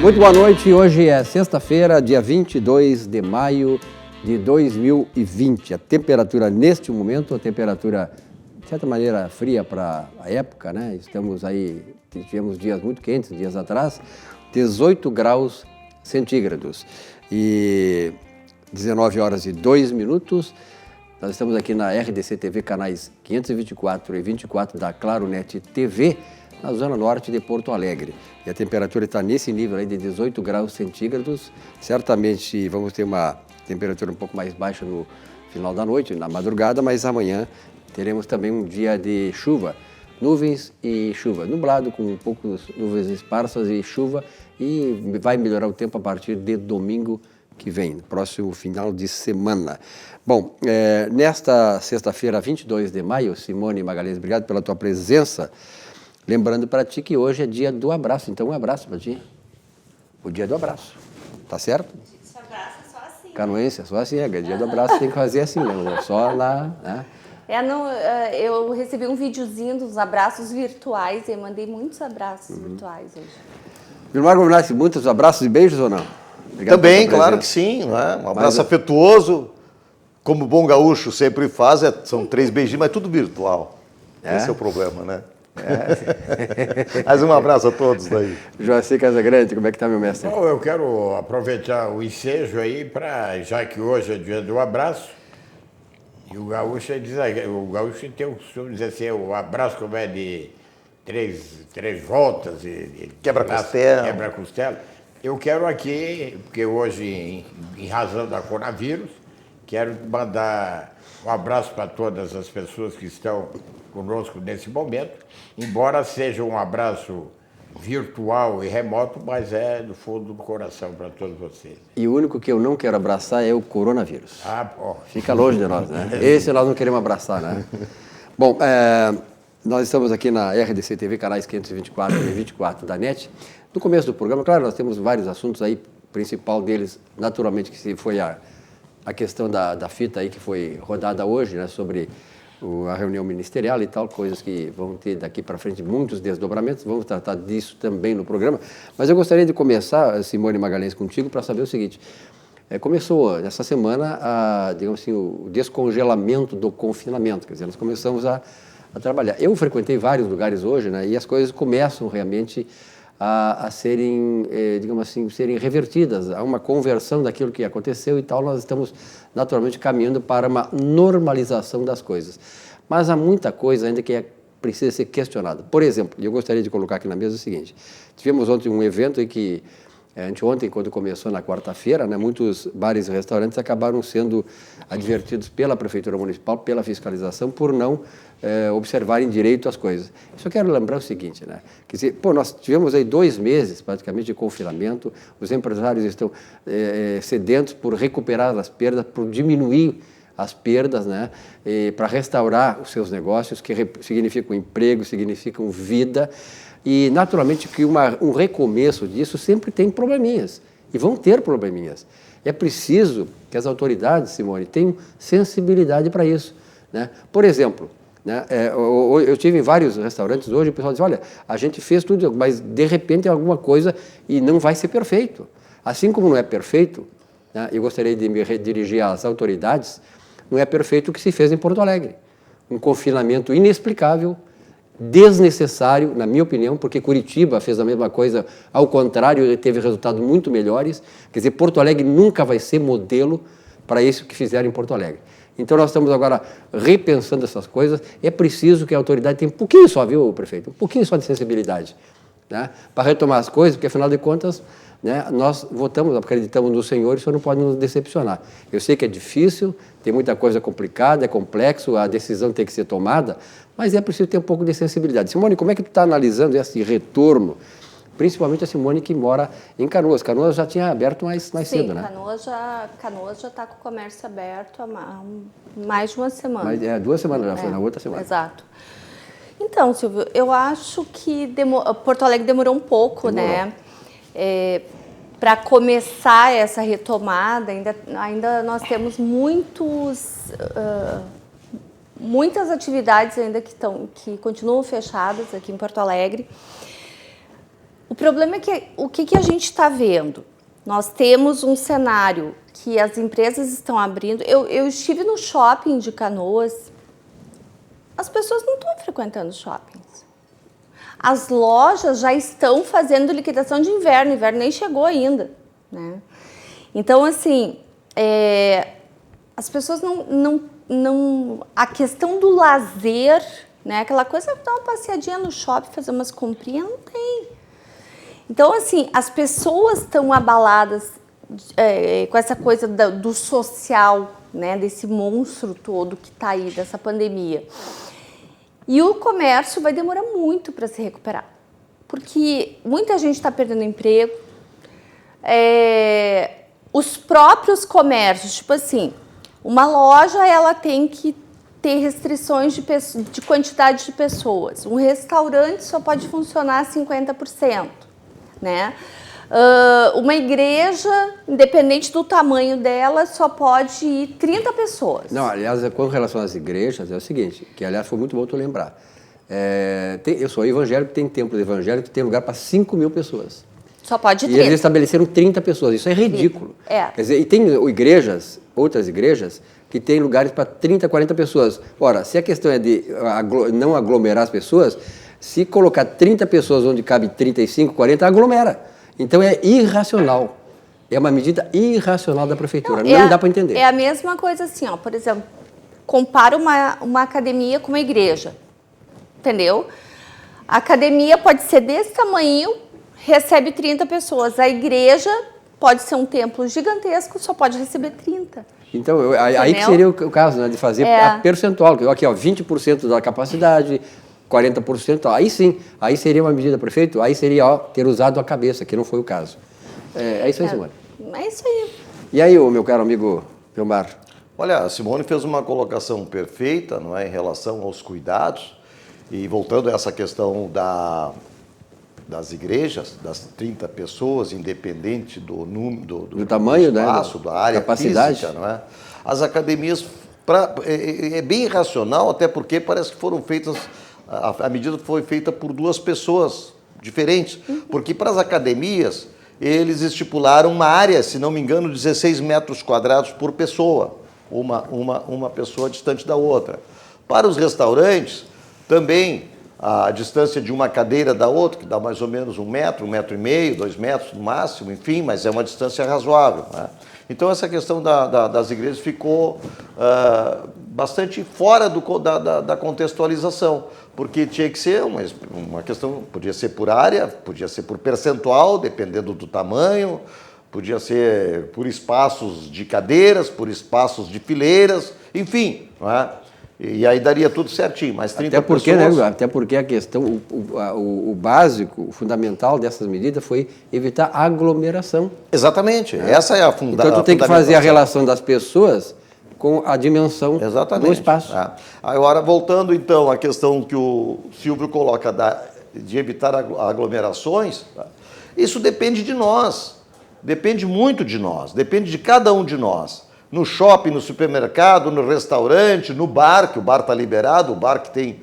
Muito boa noite, hoje é sexta-feira, dia 22 de maio de 2020. A temperatura neste momento, a temperatura de certa maneira fria para a época, né? Estamos aí, tivemos dias muito quentes, dias atrás, 18 graus centígrados e 19 horas e 2 minutos. Nós estamos aqui na RDC TV, canais 524 e 24 da Claro Net TV, na zona norte de Porto Alegre. E a temperatura está nesse nível aí de 18 graus centígrados. Certamente vamos ter uma temperatura um pouco mais baixa no final da noite, na madrugada, mas amanhã teremos também um dia de chuva. Nuvens e chuva. Nublado com poucas nuvens esparsas e chuva. E vai melhorar o tempo a partir de domingo que vem, próximo final de semana. Bom, nesta sexta-feira, 22 de maio, Simone Magalhães, obrigado pela tua presença. Lembrando para ti que hoje é dia do abraço, então um abraço para ti. O dia do abraço, tá certo? Esse abraço é só assim. Canoense, é só assim, é dia do abraço tem que fazer assim, né? Só lá, né? Eu recebi um videozinho dos abraços virtuais e eu mandei muitos abraços virtuais hoje. Vilmar Gominati, muitos abraços e beijos ou não? Obrigado. Também, claro que sim, né? Um abraço afetuoso, como o bom gaúcho sempre faz, são 3 beijinhos, mas tudo virtual. Esse é o problema, né? Mas um abraço a todos daí. Joacir Casagrande, como é que tá, meu mestre? Bom, eu quero aproveitar o ensejo aí para, já que hoje é dia do abraço, e o gaúcho tem o costume de dizer assim, o abraço como é de três voltas e Quebra-costela. Quebra-costela. Eu quero aqui, porque hoje, em razão da coronavírus, quero mandar um abraço para todas as pessoas que estão conosco nesse momento, embora seja um abraço virtual e remoto, mas é do fundo do coração para todos vocês. E o único que eu não quero abraçar é o coronavírus. Ó. Fica longe de nós, né? Esse nós não queremos abraçar, né? Bom, nós estamos aqui na RDC TV, canais 524 e 24 da NET. No começo do programa, claro, nós temos vários assuntos aí, o principal deles, naturalmente, que foi a questão da fita aí que foi rodada hoje, né, sobre a reunião ministerial e tal, coisas que vão ter daqui para frente muitos desdobramentos, vamos tratar disso também no programa. Mas eu gostaria de começar, Simone Magalhães, contigo, para saber o seguinte. Começou nessa semana, digamos assim, o descongelamento do confinamento, quer dizer, nós começamos a trabalhar. Eu frequentei vários lugares hoje, né, e as coisas começam realmente a serem, digamos assim, serem revertidas, a uma conversão daquilo que aconteceu e tal. Nós estamos naturalmente caminhando para uma normalização das coisas. Mas há muita coisa ainda que precisa ser questionada. Por exemplo, eu gostaria de colocar aqui na mesa o seguinte: tivemos ontem um evento em que, anteontem, quando começou na quarta-feira, né, muitos bares e restaurantes acabaram sendo advertidos pela Prefeitura Municipal, pela fiscalização, por não observarem direito as coisas. Só quero lembrar o seguinte, né? Quer dizer, nós tivemos aí 2 meses praticamente de confinamento, os empresários estão sedentos por recuperar as perdas, por diminuir as perdas, né? Para restaurar os seus negócios, que significam emprego, significam vida, e naturalmente que um recomeço disso sempre tem probleminhas, e vão ter probleminhas. É preciso que as autoridades, Simone, tenham sensibilidade para isso, né? Por exemplo, né, eu tive em vários restaurantes hoje, o pessoal diz, olha, a gente fez tudo, mas de repente é alguma coisa e não vai ser perfeito. Assim como não é perfeito, né, eu gostaria de me redirigir às autoridades, não é perfeito o que se fez em Porto Alegre. Um confinamento inexplicável, desnecessário, na minha opinião, porque Curitiba fez a mesma coisa, ao contrário, teve resultados muito melhores. Quer dizer, Porto Alegre nunca vai ser modelo para isso que fizeram em Porto Alegre. Então, nós estamos agora repensando essas coisas. É preciso que a autoridade tenha um pouquinho só, viu, prefeito? Um pouquinho só de sensibilidade, né, para retomar as coisas, porque, afinal de contas, né, nós votamos, acreditamos no Senhor, e o Senhor não pode nos decepcionar. Eu sei que é difícil, tem muita coisa complicada, é complexo, a decisão tem que ser tomada, mas é preciso ter um pouco de sensibilidade. Simone, como é que tu está analisando esse retorno? Principalmente a Simone, que mora em Canoas. Canoas já tinha aberto mais cedo, né? Canoas já está com o comércio aberto há mais de uma semana. 2 semanas já foi, na outra semana. Exato. Então, Silvio, eu acho que Porto Alegre demorou um pouco, né? Para começar essa retomada, ainda nós temos muitas atividades ainda que continuam fechadas aqui em Porto Alegre. O problema é que o que a gente está vendo? Nós temos um cenário que as empresas estão abrindo. Eu estive no shopping de Canoas. As pessoas não estão frequentando shoppings. As lojas já estão fazendo liquidação de inverno. Inverno nem chegou ainda, né? Então, assim, as pessoas não... A questão do lazer, né? Aquela coisa de dar uma passeadinha no shopping, fazer umas comprinhas, não tem. Então, assim, as pessoas estão abaladas com essa coisa do social, né? Desse monstro todo que está aí, dessa pandemia. E o comércio vai demorar muito para se recuperar, porque muita gente está perdendo emprego. Os próprios comércios, tipo assim, uma loja ela tem que ter restrições de quantidade de pessoas. Um restaurante só pode funcionar 50%, né? Uma igreja, independente do tamanho dela, só pode ir 30 pessoas. Não, aliás, com relação às igrejas, é o seguinte, que aliás foi muito bom tu lembrar. Eu sou evangélico, tem templo evangélico que tem lugar para 5 mil pessoas. Só pode 30. E eles estabeleceram 30 pessoas, isso é ridículo. Quer dizer, e tem igrejas, outras igrejas, que tem lugares para 30, 40 pessoas. Ora, se a questão é de não aglomerar as pessoas, se colocar 30 pessoas onde cabe 35, 40, aglomera. Então é irracional. É uma medida irracional da prefeitura. Não dá para entender. É a mesma coisa assim, ó, por exemplo, compara uma academia com uma igreja. Entendeu? A academia pode ser desse tamanho, recebe 30 pessoas. A igreja pode ser um templo gigantesco, só pode receber 30. Então, aí que seria o caso, né, de fazer a percentual. Aqui, ó, 20% da capacidade, 40%, aí sim, aí seria uma medida, prefeito, aí seria ter usado a cabeça, que não foi o caso. É isso aí, Simone. É isso aí. E aí, meu caro amigo Belmar? Olha, a Simone fez uma colocação perfeita, não é, em relação aos cuidados, e voltando a essa questão das igrejas, das 30 pessoas, independente do número, do tamanho, do espaço, da área capacidade física, não é? As academias, é bem irracional, até porque parece que foram feitas, a medida foi feita por 2 pessoas diferentes, porque para as academias, eles estipularam uma área, se não me engano, 16 metros quadrados por pessoa, uma pessoa distante da outra. Para os restaurantes, também a distância de uma cadeira da outra, que dá mais ou menos 1 metro, 1,5 metros, 2 metros no máximo, enfim, mas é uma distância razoável, né? Então, essa questão das igrejas ficou bastante fora da contextualização, porque tinha que ser uma questão, podia ser por área, podia ser por percentual, dependendo do tamanho, podia ser por espaços de cadeiras, por espaços de fileiras, enfim, não é? E aí daria tudo certinho, mas 30 pessoas... Até porque a questão, o básico, o fundamental dessas medidas foi evitar aglomeração. Exatamente, essa é a fundamentação. Então tu tem que fazer a relação das pessoas com a dimensão do espaço. Agora, voltando então à questão que o Silvio coloca de evitar aglomerações, isso depende de nós, depende muito de nós, depende de cada um de nós. No shopping, no supermercado, no restaurante, no bar, que o bar está liberado, o bar que tem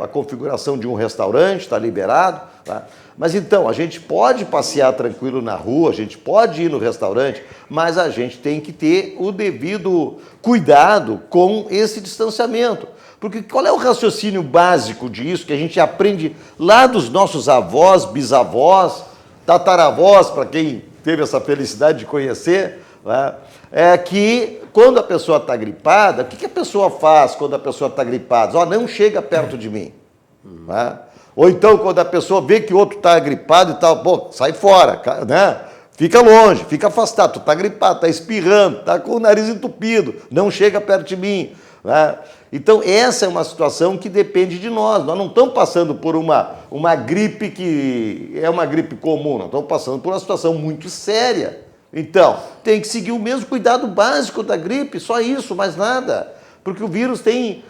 a configuração de um restaurante está liberado. Tá? Mas então, a gente pode passear tranquilo na rua, a gente pode ir no restaurante, mas a gente tem que ter o devido cuidado com esse distanciamento. Porque qual é o raciocínio básico disso que a gente aprende lá dos nossos avós, bisavós, tataravós, para quem teve essa felicidade de conhecer, né? É que quando a pessoa está gripada, o que a pessoa faz quando a pessoa está gripada? Não chega perto de mim. Né? Ou então, quando a pessoa vê que o outro está gripado e tal, sai fora, né? Fica longe, fica afastado. Tu está gripado, está espirrando, está com o nariz entupido, não chega perto de mim. Né? Então, essa é uma situação que depende de nós. Nós não estamos passando por uma gripe que é uma gripe comum, nós estamos passando por uma situação muito séria. Então, tem que seguir o mesmo cuidado básico da gripe, só isso, mais nada. Porque o vírus tem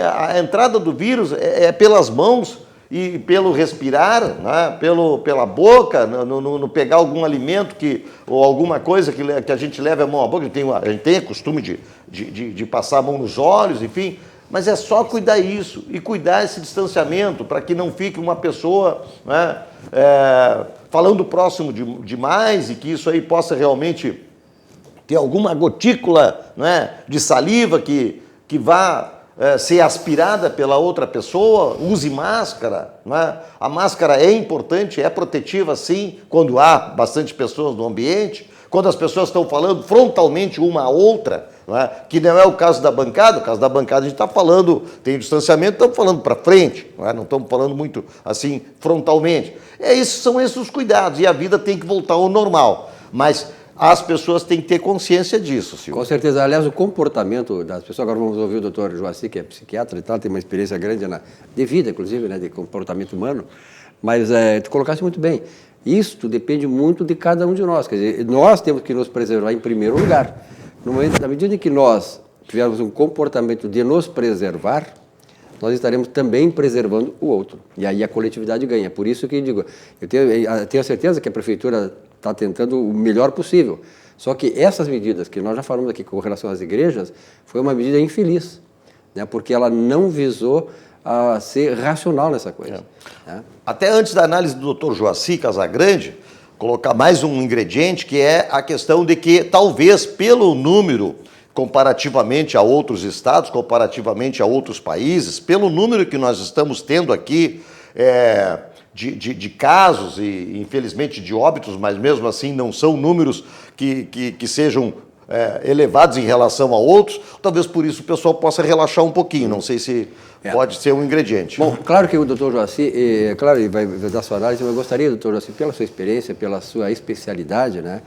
a entrada do vírus é pelas mãos e pelo respirar, né? Pela boca, no pegar algum alimento ou alguma coisa que a gente leva a mão à boca. A gente tem o costume de passar a mão nos olhos, enfim. Mas é só cuidar isso e cuidar esse distanciamento para que não fique uma pessoa, né, falando próximo demais e que isso aí possa realmente ter alguma gotícula, né, de saliva que vá ser aspirada pela outra pessoa. Use máscara, né? A máscara é importante, é protetiva sim, quando há bastante pessoas no ambiente, quando as pessoas estão falando frontalmente uma à outra, né? Que não é o caso da bancada. O caso da bancada a gente está falando, tem distanciamento, estamos falando para frente, não estamos falando muito assim frontalmente. São esses os cuidados, e a vida tem que voltar ao normal, mas as pessoas têm que ter consciência disso, Silvio. Com certeza. Aliás, o comportamento das pessoas, agora vamos ouvir o doutor Joaci, que é psiquiatra e tal, tem uma experiência grande de vida, inclusive, né, de comportamento humano, mas tu colocaste muito bem. Isto depende muito de cada um de nós, quer dizer, nós temos que nos preservar em primeiro lugar. Na medida em que nós tivermos um comportamento de nos preservar, nós estaremos também preservando o outro. E aí a coletividade ganha. Por isso que digo, eu tenho certeza que a prefeitura está tentando o melhor possível. Só que essas medidas que nós já falamos aqui com relação às igrejas, foi uma medida infeliz, né, porque ela não visou a ser racional nessa coisa. Né? Até antes da análise do Dr. Joaci Casagrande, colocar mais um ingrediente, que é a questão de que talvez pelo número, comparativamente a outros estados, comparativamente a outros países, pelo número que nós estamos tendo aqui de casos e, infelizmente, de óbitos, mas mesmo assim não são números que sejam elevados em relação a outros, talvez por isso o pessoal possa relaxar um pouquinho, não sei se pode ser um ingrediente. Bom, claro que o doutor Joaci, claro, ele vai dar sua análise, mas eu gostaria, doutor Joaci, pela sua experiência, pela sua especialidade, né?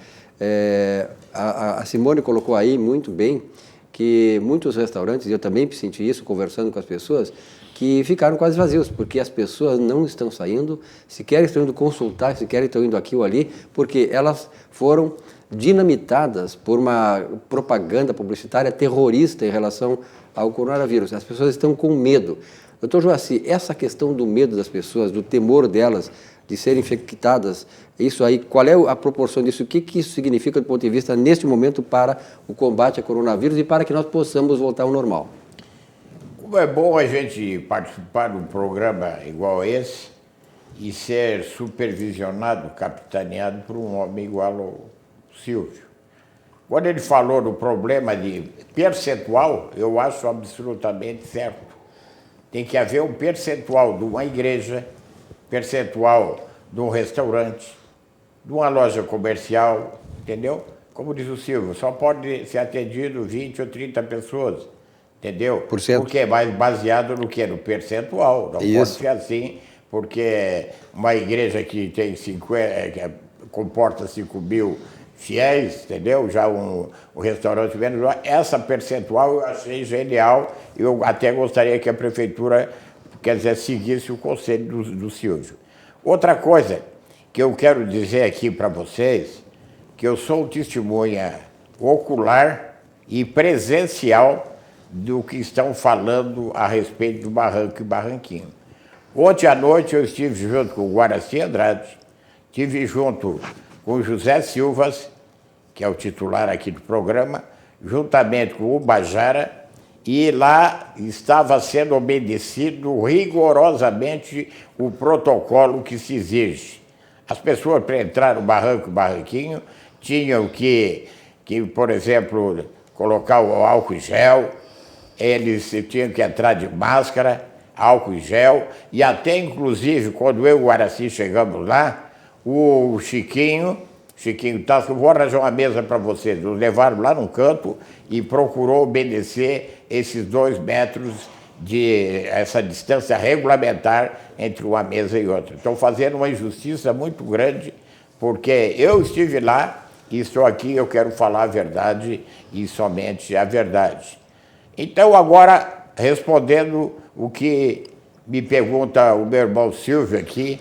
A Simone colocou aí muito bem que muitos restaurantes, e eu também senti isso conversando com as pessoas, que ficaram quase vazios, porque as pessoas não estão saindo, sequer estão indo consultar, sequer estão indo aqui ou ali, porque elas foram dinamitadas por uma propaganda publicitária terrorista em relação ao coronavírus. As pessoas estão com medo. Doutor Joaci, essa questão do medo das pessoas, do temor delas de serem infectadas, isso aí, qual é a proporção disso? O que isso significa do ponto de vista, neste momento, para o combate ao coronavírus e para que nós possamos voltar ao normal? Como é bom a gente participar de um programa igual esse e ser supervisionado, capitaneado por um homem igual ao Silvio. Quando ele falou do problema de percentual, eu acho absolutamente certo. Tem que haver um percentual de uma igreja, percentual de um restaurante, de uma loja comercial, entendeu? Como diz o Silvio, só pode ser atendido 20 ou 30 pessoas, entendeu? Porque é mais baseado no quê? No percentual. Não pode ser assim, porque uma igreja que tem comporta 5.000 fiéis, entendeu? Já um restaurante menos, essa percentual eu achei genial. Eu até gostaria que a prefeitura, quer dizer, seguisse o conselho do Silvio. Outra coisa que eu quero dizer aqui para vocês, que eu sou testemunha ocular e presencial do que estão falando a respeito do Barranco e Barranquinho. Ontem à noite eu estive junto com o Guaraci Andrade, estive junto com o José Silvas, que é o titular aqui do programa, juntamente com o Bajara, e lá estava sendo obedecido rigorosamente o protocolo que se exige. As pessoas, para entrar no Barranco e Barranquinho, tinham que, por exemplo, colocar o álcool em gel, eles tinham que entrar de máscara, álcool em gel, e até, inclusive, quando eu e o Guaraci chegamos lá, o Chiquinho Tasca, eu vou arranjar uma mesa para vocês. Nos levaram lá num canto e procurou obedecer esses 2 metros de essa distância regulamentar entre uma mesa e outra. Estão fazendo uma injustiça muito grande, porque eu estive lá e estou aqui, eu quero falar a verdade e somente a verdade. Então, agora, respondendo o que me pergunta o meu irmão Silvio aqui,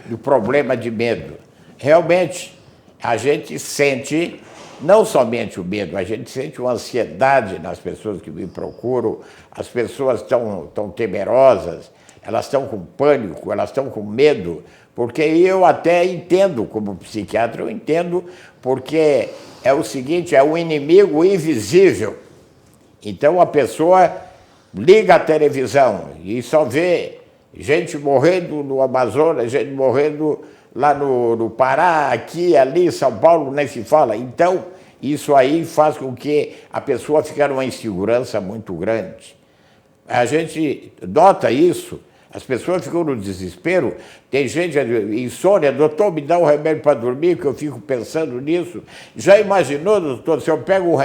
do problema de medo. Realmente, a gente sente não somente o medo, a gente sente uma ansiedade nas pessoas que me procuram, as pessoas estão temerosas, elas estão com pânico, elas estão com medo, porque eu até entendo, como psiquiatra, eu entendo, porque é o seguinte, é um inimigo invisível. Então a pessoa liga a televisão e só vê gente morrendo no Amazonas, gente morrendo lá no Pará, aqui, ali, São Paulo, nem se fala. Então, isso aí faz com que a pessoa fique numa insegurança muito grande. A gente nota isso, as pessoas ficam no desespero. Tem gente, insônia, doutor, me dá um remédio para dormir, que eu fico pensando nisso. Já imaginou, doutor, se eu pego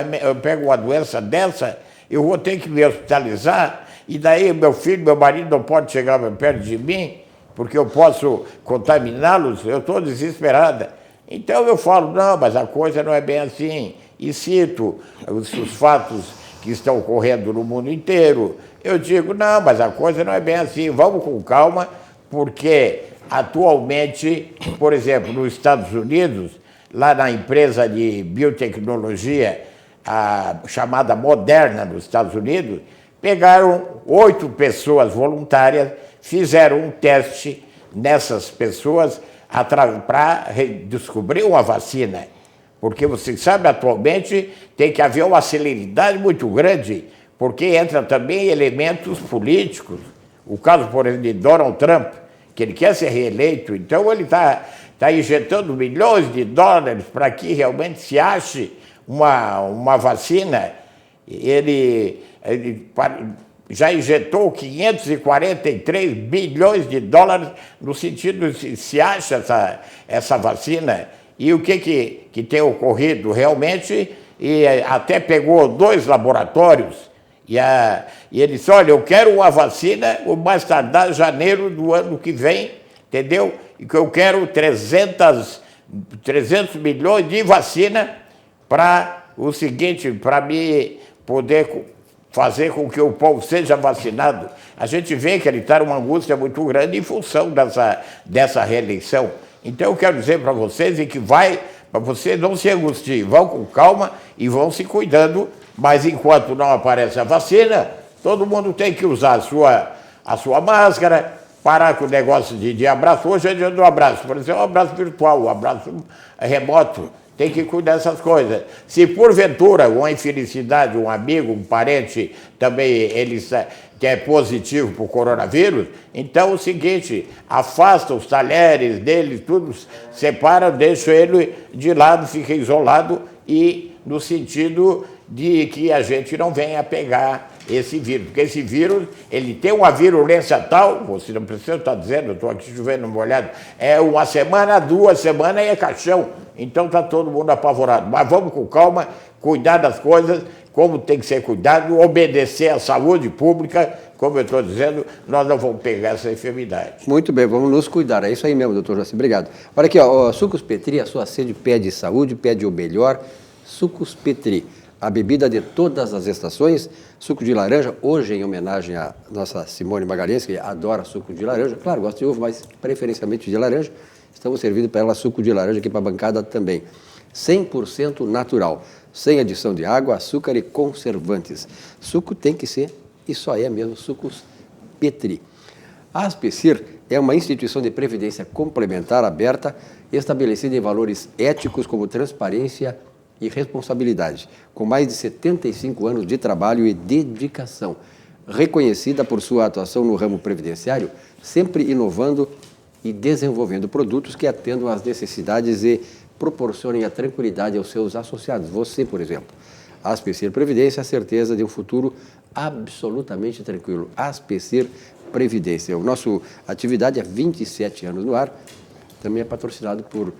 uma doença dessa, eu vou ter que me hospitalizar, e daí meu filho, meu marido não pode chegar perto de mim, porque eu posso contaminá-los, eu estou desesperada. Então eu falo, não, mas a coisa não é bem assim. E cito os fatos que estão ocorrendo no mundo inteiro. Eu digo, não, mas a coisa não é bem assim, vamos com calma, porque atualmente, por exemplo, nos Estados Unidos, lá na empresa de biotecnologia, a chamada Moderna nos Estados Unidos, pegaram 8 pessoas voluntárias, fizeram um teste nessas pessoas para descobrir uma vacina. Porque você sabe, atualmente tem que haver uma celeridade muito grande, porque entra também elementos políticos. O caso, por exemplo, de Donald Trump, que ele quer ser reeleito, então ele está injetando milhões de dólares para que realmente se ache uma vacina. Ele já injetou 543 bilhões de dólares no sentido de se acha essa vacina. E o que tem ocorrido realmente, e até pegou 2 laboratórios, e ele disse, olha, eu quero uma vacina o mais tardar em janeiro do ano que vem, entendeu? E que eu quero 300 milhões de vacina para o seguinte, para me poder fazer com que o povo seja vacinado. A gente vê que ele está numa angústia muito grande em função dessa reeleição. Então, eu quero dizer para vocês que para vocês não se angustiem, vão com calma e vão se cuidando, mas enquanto não aparece a vacina, todo mundo tem que usar a sua máscara, parar com o negócio de abraço. Hoje é dia do abraço, por exemplo, um abraço virtual, um abraço remoto. Tem que cuidar dessas coisas. Se porventura uma infelicidade, um amigo, um parente também que é positivo para o coronavírus, então é o seguinte, afasta os talheres dele, tudo, separa, deixa ele de lado, fica isolado, e no sentido de que a gente não venha pegar esse vírus, porque esse vírus, ele tem uma virulência tal, você não precisa estar dizendo, eu estou aqui chovendo uma olhada, é 1 semana, 2 semanas e é caixão, então está todo mundo apavorado. Mas vamos com calma, cuidar das coisas como tem que ser cuidado, obedecer à saúde pública, como eu estou dizendo, nós não vamos pegar essa enfermidade. Muito bem, vamos nos cuidar, é isso aí mesmo, doutor Jaci, obrigado. Olha aqui, ó, Sucos Petri, a sua sede pede saúde, pede o melhor, Sucos Petri. A bebida de todas as estações, suco de laranja, hoje em homenagem à nossa Simone Magalhães, que adora suco de laranja, claro, gosta de uva, mas preferencialmente de laranja, estamos servindo para ela suco de laranja aqui para a bancada também. 100% natural, sem adição de água, açúcar e conservantes. Suco tem que ser, e só é mesmo, Sucos Petri. A Aspecir é uma instituição de previdência complementar aberta, estabelecida em valores éticos como transparência e responsabilidade, com mais de 75 anos de trabalho e dedicação, reconhecida por sua atuação no ramo previdenciário, sempre inovando e desenvolvendo produtos que atendam às necessidades e proporcionem a tranquilidade aos seus associados. Você, por exemplo. A Aspecir Previdência, a certeza de um futuro absolutamente tranquilo. Aspecir Previdência. A nossa atividade há 27 anos no ar, também é patrocinado por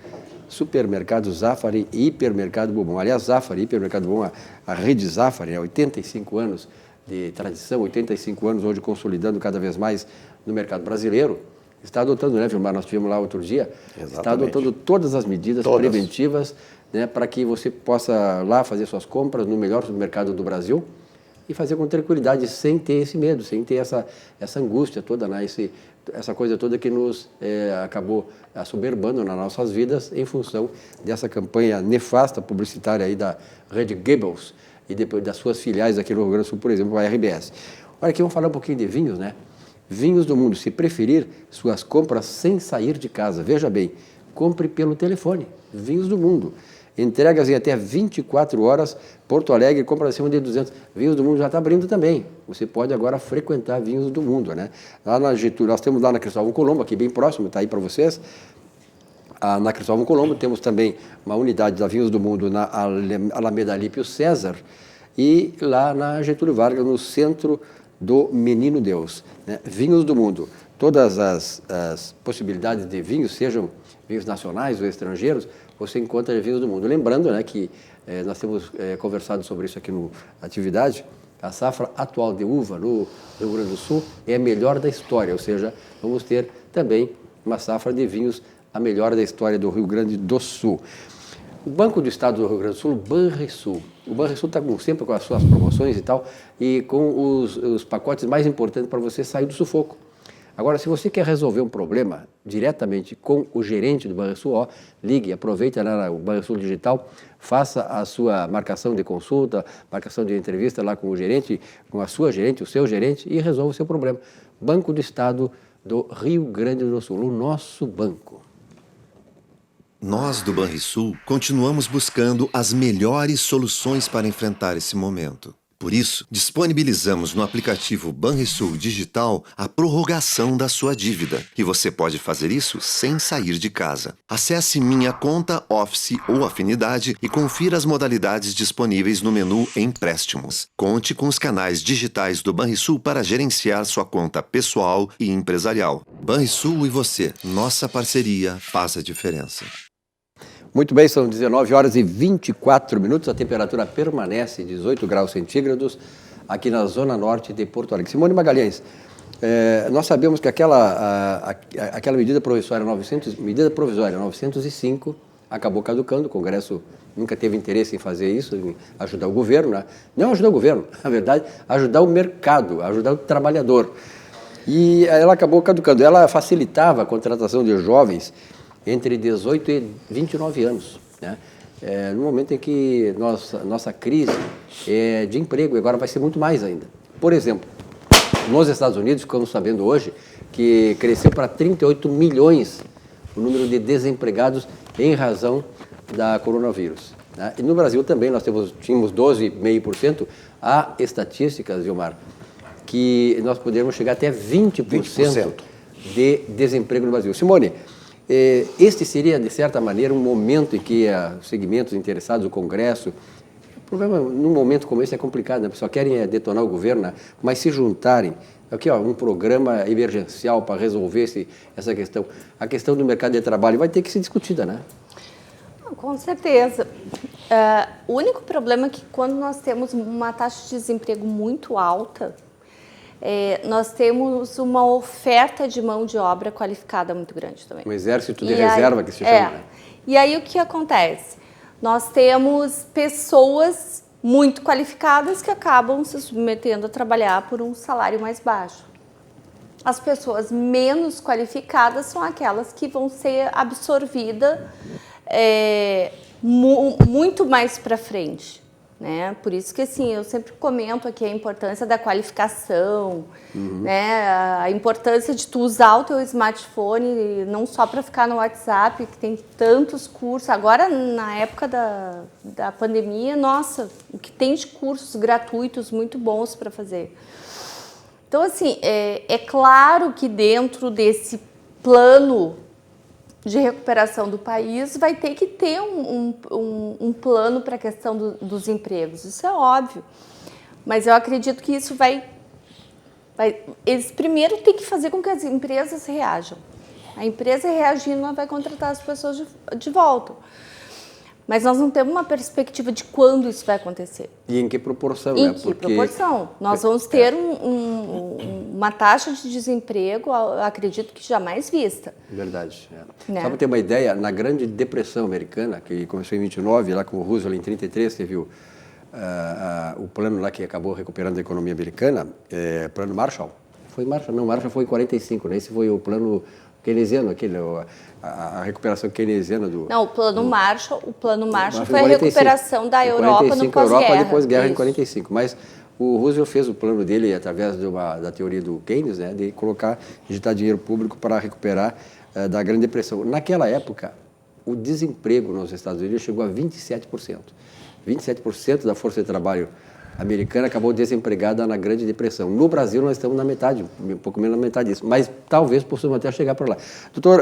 Supermercado Zafari e Hipermercado Bourbon. Aliás, Zafari e Hipermercado Bourbon, a rede Zafari, 85 anos de tradição, 85 anos hoje consolidando cada vez mais no mercado brasileiro, está adotando, né, Vilmar? Nós tivemos lá outro dia, exatamente, está adotando todas as medidas preventivas, né, para que você possa lá fazer suas compras no melhor supermercado do Brasil e fazer com tranquilidade, sem ter esse medo, sem ter essa angústia toda, né, essa coisa toda que nos acabou assoberbando nas nossas vidas em função dessa campanha nefasta publicitária aí da Rede Goebbels e depois das suas filiais aqui no Rio Grande do Sul, por exemplo, a RBS. Olha, aqui vamos falar um pouquinho de vinhos, né? Vinhos do mundo, se preferir suas compras sem sair de casa. Veja bem, compre pelo telefone. Vinhos do mundo. Entregas em até 24 horas. Porto Alegre compra acima de 200. Vinhos do Mundo já está abrindo também. Você pode agora frequentar Vinhos do Mundo, né? Lá na Getúlio, nós temos lá na Cristóvão Colombo, aqui bem próximo, está aí para vocês. Na Cristóvão Colombo temos também uma unidade da Vinhos do Mundo na Alameda Alípio César e lá na Getúlio Vargas, no centro do Menino Deus, né? Vinhos do Mundo. Todas as possibilidades de vinhos, sejam vinhos nacionais ou estrangeiros, você encontra Vinhos do Mundo. Lembrando, né, que nós temos conversado sobre isso aqui no Atividade, a safra atual de uva no Rio Grande do Sul é a melhor da história, ou seja, vamos ter também uma safra de vinhos a melhor da história do Rio Grande do Sul. O Banco do Estado do Rio Grande do Sul, o Banrisul. O Banrisul está sempre com as suas promoções e tal, e com os pacotes mais importantes para você sair do sufoco. Agora, se você quer resolver um problema diretamente com o gerente do Banrisul, ligue, aproveite lá o Banrisul Digital, faça a sua marcação de consulta, marcação de entrevista lá com o gerente, com a sua gerente, o seu gerente, e resolva o seu problema. Banco do Estado do Rio Grande do Sul, o nosso banco. Nós do Banrisul continuamos buscando as melhores soluções para enfrentar esse momento. Por isso, disponibilizamos no aplicativo Banrisul Digital a prorrogação da sua dívida. E você pode fazer isso sem sair de casa. Acesse Minha Conta, Office ou Afinidade e confira as modalidades disponíveis no menu Empréstimos. Conte com os canais digitais do Banrisul para gerenciar sua conta pessoal e empresarial. Banrisul e você, nossa parceria faz a diferença. Muito bem, são 19 horas e 24 minutos, a temperatura permanece 18 graus centígrados aqui na zona norte de Porto Alegre. Simone Magalhães, nós sabemos que aquela medida provisória 905 acabou caducando, o Congresso nunca teve interesse em fazer isso, em ajudar o governo, né? Não ajudar o governo, na verdade, ajudar o mercado, ajudar o trabalhador. E ela acabou caducando, ela facilitava a contratação de jovens entre 18 e 29 anos, né? No momento em que nossa crise é de emprego, e agora vai ser muito mais ainda. Por exemplo, nos Estados Unidos, ficamos sabendo hoje que cresceu para 38 milhões o número de desempregados em razão da coronavírus, né? E no Brasil também nós tínhamos 12,5%. Há estatísticas, Vilmar, que nós poderíamos chegar até 20% de desemprego no Brasil. Simone, este seria, de certa maneira, um momento em que os segmentos interessados, o Congresso, o problema num momento como esse é complicado, né? A pessoa querem detonar o governo, né? Mas se juntarem, aqui, um programa emergencial para resolver essa questão. A questão do mercado de trabalho vai ter que ser discutida, né? Com certeza. O único problema é que quando nós temos uma taxa de desemprego muito alta, nós temos uma oferta de mão de obra qualificada muito grande também. Um exército de reserva que se chama, né? E aí o que acontece? Nós temos pessoas muito qualificadas que acabam se submetendo a trabalhar por um salário mais baixo. As pessoas menos qualificadas são aquelas que vão ser absorvidas muito mais para frente, né? Por isso que assim, eu sempre comento aqui a importância da qualificação, né? A importância de tu usar o teu smartphone não só para ficar no WhatsApp, que tem tantos cursos. Agora, na época da pandemia, nossa, o que tem de cursos gratuitos muito bons para fazer. Então, assim, é claro que dentro desse plano de recuperação do país vai ter que ter um plano para a questão dos empregos. Isso é óbvio. Mas eu acredito que isso eles primeiro têm que fazer com que as empresas reajam. A empresa reagindo, ela vai contratar as pessoas de volta. Mas nós não temos uma perspectiva de quando isso vai acontecer. E em que proporção, né? Em que proporção? Nós vamos ter uma taxa de desemprego, acredito que jamais vista. Verdade. Né? Só para ter uma ideia, na Grande Depressão Americana, que começou em 29, lá com o Roosevelt em 33, teve o plano lá que acabou recuperando a economia americana, plano Marshall. Foi Marshall? Não, Marshall foi em 45, né? Esse foi o plano keynesiano, a recuperação keynesiana do... Não, o plano Marshall foi a recuperação da Europa no pós-guerra. Europa depois guerra em 45, mas o Roosevelt fez o plano dele através da teoria do Keynes, né, de injetar dinheiro público para recuperar da Grande Depressão. Naquela época, o desemprego nos Estados Unidos chegou a 27%. 27% da força de trabalho americana acabou desempregada na Grande Depressão. No Brasil, nós estamos na metade, um pouco menos na metade disso, mas talvez possamos até chegar para lá. Doutor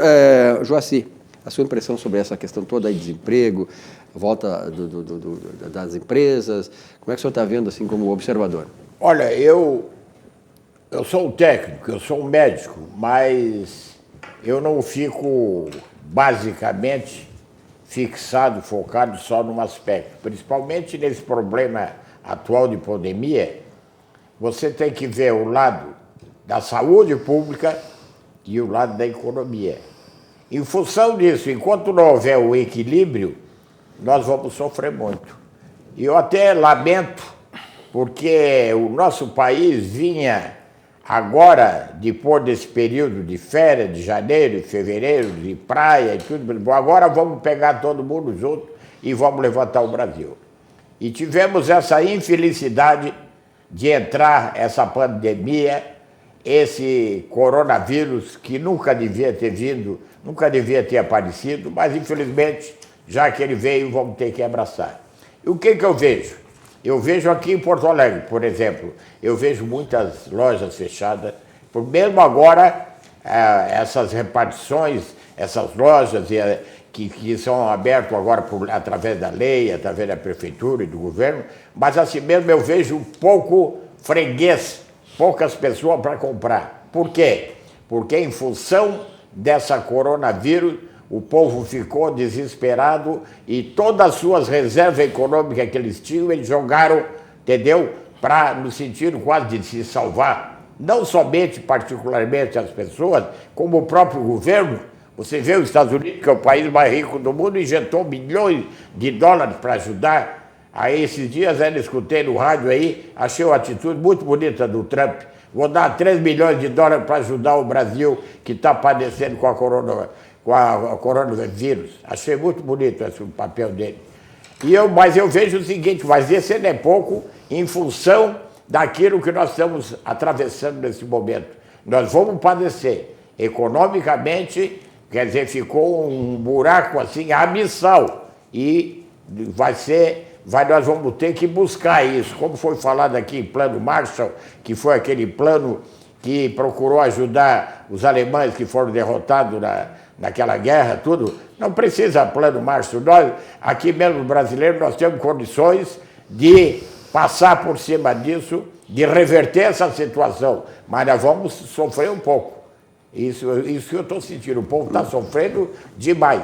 Joacy, a sua impressão sobre essa questão toda aí de desemprego, volta das empresas, como é que o senhor está vendo assim como observador? Olha, eu sou um técnico, eu sou um médico, mas eu não fico basicamente fixado, focado só num aspecto. Principalmente nesse problema atual de pandemia, você tem que ver o lado da saúde pública e o lado da economia. Em função disso, enquanto não houver o equilíbrio, nós vamos sofrer muito. E eu até lamento, porque o nosso país vinha agora, depois desse período de férias, de janeiro e fevereiro, de praia e tudo, agora vamos pegar todo mundo junto e vamos levantar o Brasil. E tivemos essa infelicidade de entrar essa pandemia, esse coronavírus que nunca devia ter vindo, nunca devia ter aparecido, mas infelizmente, já que ele veio, vamos ter que abraçar. E o que eu vejo? Eu vejo aqui em Porto Alegre, por exemplo, eu vejo muitas lojas fechadas, mesmo agora, essas repartições, essas lojas que são abertas agora através da lei, através da prefeitura e do governo, mas assim mesmo eu vejo pouco freguês, poucas pessoas para comprar. Por quê? Porque em função dessa coronavírus, o povo ficou desesperado e todas as suas reservas econômicas que eles tinham, eles jogaram, entendeu? No sentido quase de se salvar. Não somente, particularmente, as pessoas, como o próprio governo. Você vê os Estados Unidos, que é o país mais rico do mundo, injetou bilhões de dólares para ajudar. Aí, esses dias, eu escutei no rádio aí, achei uma atitude muito bonita do Trump. Vou dar 3 bilhões de dólares para ajudar o Brasil, que está padecendo com a coronavírus. Achei muito bonito esse papel dele. Mas eu vejo o seguinte, mas esse não é pouco em função daquilo que nós estamos atravessando nesse momento. Nós vamos padecer economicamente, quer dizer, ficou um buraco assim abissal e nós vamos ter que buscar isso. Como foi falado aqui em Plano Marshall, que foi aquele plano que procurou ajudar os alemães que foram derrotados naquela guerra, tudo. Não precisa plano Marshall. Nós, aqui mesmo brasileiros, nós temos condições de passar por cima disso, de reverter essa situação. Mas nós vamos sofrer um pouco. Isso que eu estou sentindo. O povo está sofrendo demais.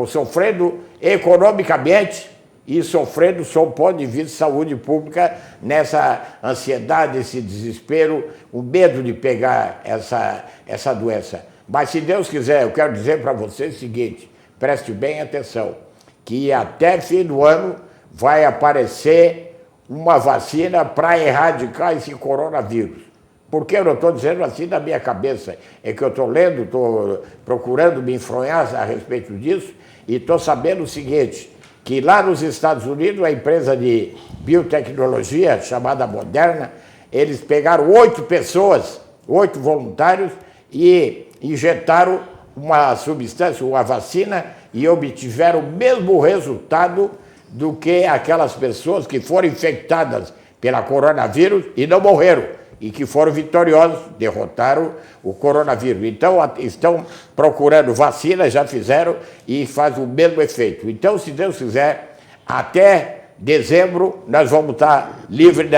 Sofrendo economicamente e sofrendo sob o ponto de vista de saúde pública, nessa ansiedade, esse desespero, o medo de pegar essa doença. Mas, se Deus quiser, eu quero dizer para você o seguinte, preste bem atenção, que até fim do ano vai aparecer uma vacina para erradicar esse coronavírus. Por que eu não estou dizendo assim da minha cabeça? É que eu estou lendo, estou procurando me influenciar a respeito disso e estou sabendo o seguinte, que lá nos Estados Unidos, a empresa de biotecnologia chamada Moderna, eles pegaram 8 pessoas, 8 voluntários, e injetaram uma substância, uma vacina, e obtiveram o mesmo resultado do que aquelas pessoas que foram infectadas pela coronavírus e não morreram, e que foram vitoriosos, derrotaram o coronavírus. Então, estão procurando vacina, já fizeram, e faz o mesmo efeito. Então, se Deus quiser, até dezembro, nós vamos estar livres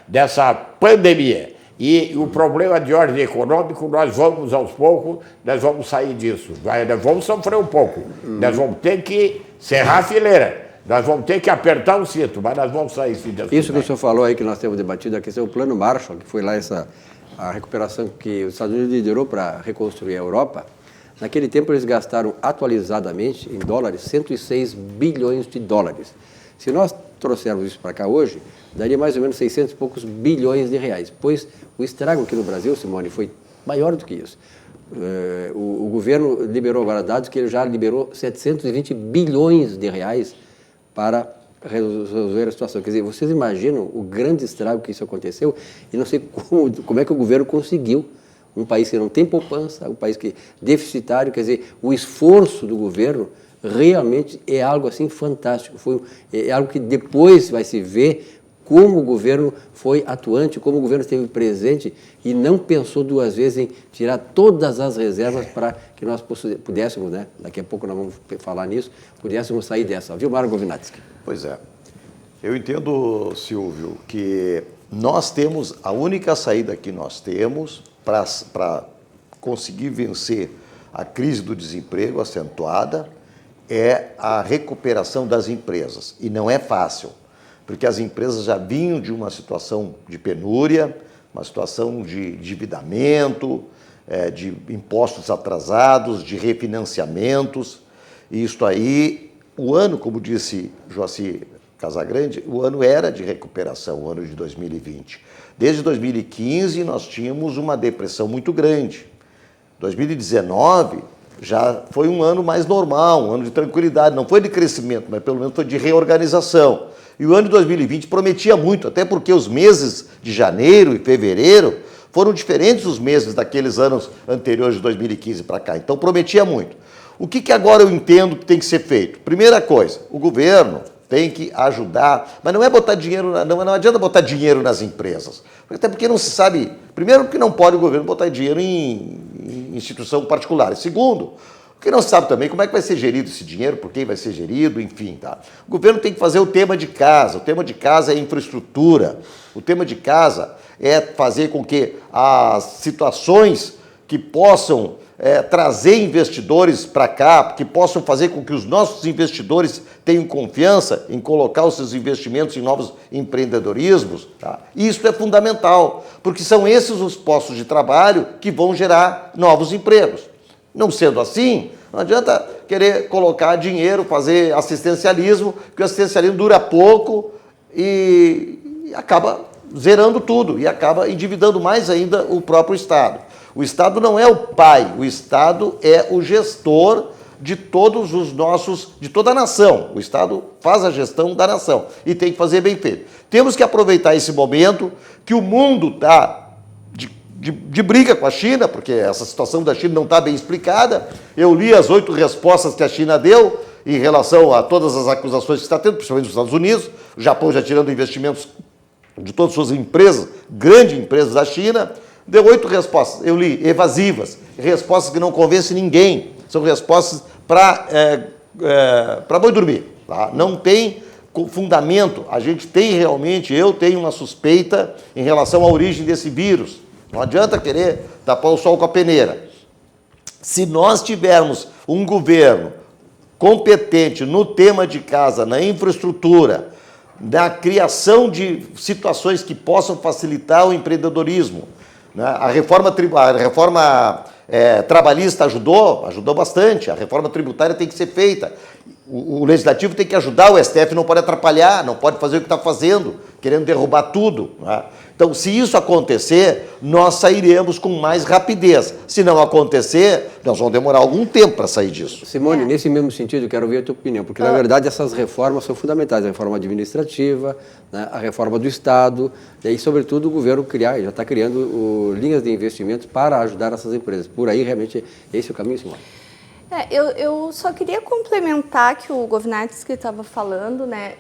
dessa pandemia. E o problema de ordem econômica, nós vamos, aos poucos, nós vamos sair disso. Nós vamos sofrer um pouco. Nós vamos ter que cerrar a fileira. Nós vamos ter que apertar o cinto, mas nós vamos sair, se Deus quiser. Isso que o senhor falou aí, que nós temos debatido, a questão do Plano Marshall, que foi lá a recuperação que os Estados Unidos liderou para reconstruir a Europa. Naquele tempo, eles gastaram atualizadamente, em dólares, 106 bilhões de dólares. Se nós trouxermos isso para cá hoje, daria mais ou menos 600 e poucos bilhões de reais, pois o estrago aqui no Brasil, Simone, foi maior do que isso. O governo liberou agora dados que ele já liberou 720 bilhões de reais para resolver a situação. Quer dizer, vocês imaginam o grande estrago que isso aconteceu e não sei como é que o governo conseguiu. Um país que não tem poupança, um país que deficitário, quer dizer, o esforço do governo realmente é algo assim fantástico. É algo que depois vai se ver como o governo foi atuante, como o governo esteve presente e não pensou duas vezes em tirar todas as reservas para que nós pudéssemos, né, daqui a pouco nós vamos falar nisso, pudéssemos sair dessa. Viu, Mário Govinatsky? Pois é. Eu entendo, Silvio, que nós temos, a única saída que nós temos para conseguir vencer a crise do desemprego acentuada é a recuperação das empresas. E não é fácil, porque as empresas já vinham de uma situação de penúria, uma situação de endividamento, de impostos atrasados, de refinanciamentos. E isto aí, o ano, como disse Joaci Casagrande, o ano era de recuperação, o ano de 2020. Desde 2015, nós tínhamos uma depressão muito grande. 2019 já foi um ano mais normal, um ano de tranquilidade, não foi de crescimento, mas pelo menos foi de reorganização. E o ano de 2020 prometia muito, até porque os meses de janeiro e fevereiro foram diferentes dos meses daqueles anos anteriores de 2015 para cá. Então prometia muito. O que agora eu entendo que tem que ser feito? Primeira coisa, o governo tem que ajudar, mas não é botar dinheiro, não adianta botar dinheiro nas empresas. Até porque não se sabe, primeiro porque não pode o governo botar dinheiro em instituição particular. E segundo, porque não se sabe também como é que vai ser gerido esse dinheiro, por quem vai ser gerido, enfim. Tá? O governo tem que fazer o tema de casa. O tema de casa é infraestrutura. O tema de casa é fazer com que as situações que possam trazer investidores para cá, que possam fazer com que os nossos investidores tenham confiança em colocar os seus investimentos em novos empreendedorismos. Tá? Isso é fundamental, porque são esses os postos de trabalho que vão gerar novos empregos. Não sendo assim, não adianta querer colocar dinheiro, fazer assistencialismo, porque o assistencialismo dura pouco e acaba zerando tudo e acaba endividando mais ainda o próprio Estado. O Estado não é o pai, o Estado é o gestor de todos os nossos, de toda a nação. O Estado faz a gestão da nação e tem que fazer bem feito. Temos que aproveitar esse momento que o mundo está de briga com a China, porque essa situação da China não está bem explicada. Eu li as 8 respostas que a China deu em relação a todas as acusações que está tendo, principalmente nos Estados Unidos. O Japão já tirando investimentos de todas as suas empresas, grandes empresas da China. Deu 8 respostas, eu li, evasivas, respostas que não convencem ninguém, são respostas para boi dormir, tá? Não tem fundamento, a gente tem realmente, eu tenho uma suspeita em relação à origem desse vírus, não adianta querer tapar o sol com a peneira. Se nós tivermos um governo competente no tema de casa, na infraestrutura, na criação de situações que possam facilitar o empreendedorismo, a reforma trabalhista ajudou bastante, a reforma tributária tem que ser feita. O legislativo tem que ajudar, o STF não pode atrapalhar, não pode fazer o que está fazendo, querendo derrubar tudo. Né? Então, se isso acontecer, nós sairemos com mais rapidez. Se não acontecer, nós vamos demorar algum tempo para sair disso. Simone, nesse mesmo sentido, eu quero ouvir a tua opinião, porque, na verdade, essas reformas são fundamentais. A reforma administrativa, né, a reforma do Estado, e aí, sobretudo, o governo já está criando linhas de investimentos para ajudar essas empresas. Por aí, realmente, esse é o caminho, Simone? Eu só queria complementar que o Govinatsky estava falando, né?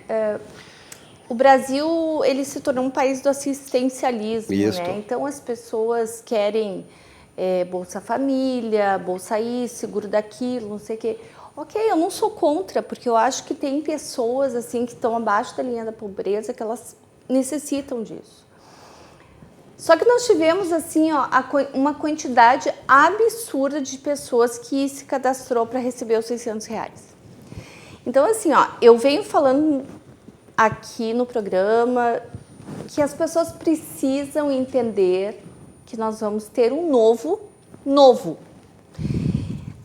O Brasil, ele se tornou um país do assistencialismo, né? Então, as pessoas querem Bolsa Família, Bolsa isso, seguro daquilo, não sei o quê. Ok, eu não sou contra, porque eu acho que tem pessoas, assim, que estão abaixo da linha da pobreza, que elas necessitam disso. Só que nós tivemos, assim, uma quantidade absurda de pessoas que se cadastrou para receber os R$600. Então, assim, eu venho falando aqui no programa que as pessoas precisam entender que nós vamos ter um novo.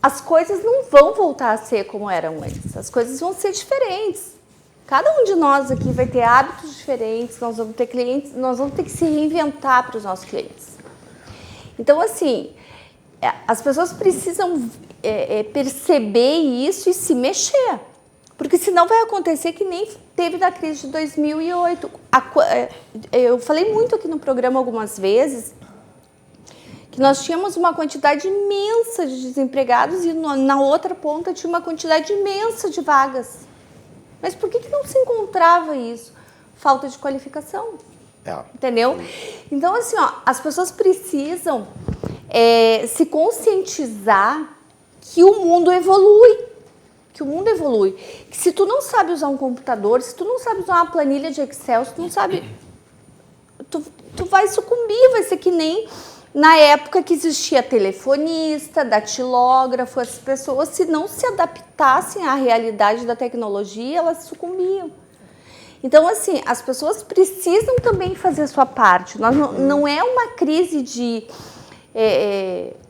As coisas não vão voltar a ser como eram antes, as coisas vão ser diferentes. Cada um de nós aqui vai ter hábitos diferentes, nós vamos ter clientes, nós vamos ter que se reinventar para os nossos clientes. Então, assim, as pessoas precisam perceber isso e se mexer, porque senão vai acontecer que nem teve na crise de 2008. Eu falei muito aqui no programa algumas vezes que nós tínhamos uma quantidade imensa de desempregados e na outra ponta tinha uma quantidade imensa de vagas. Mas por que não se encontrava isso? Falta de qualificação. Entendeu? Então, assim, ó, as pessoas precisam se conscientizar que o mundo evolui. Que se tu não sabe usar um computador, se tu não sabe usar uma planilha de Excel, se tu não sabe... Tu vai sucumbir, vai ser que nem na época que existia telefonista, datilógrafo, as pessoas, se não se adaptassem à realidade da tecnologia, elas sucumbiam. Então, assim, as pessoas precisam também fazer a sua parte. Não é uma crise de...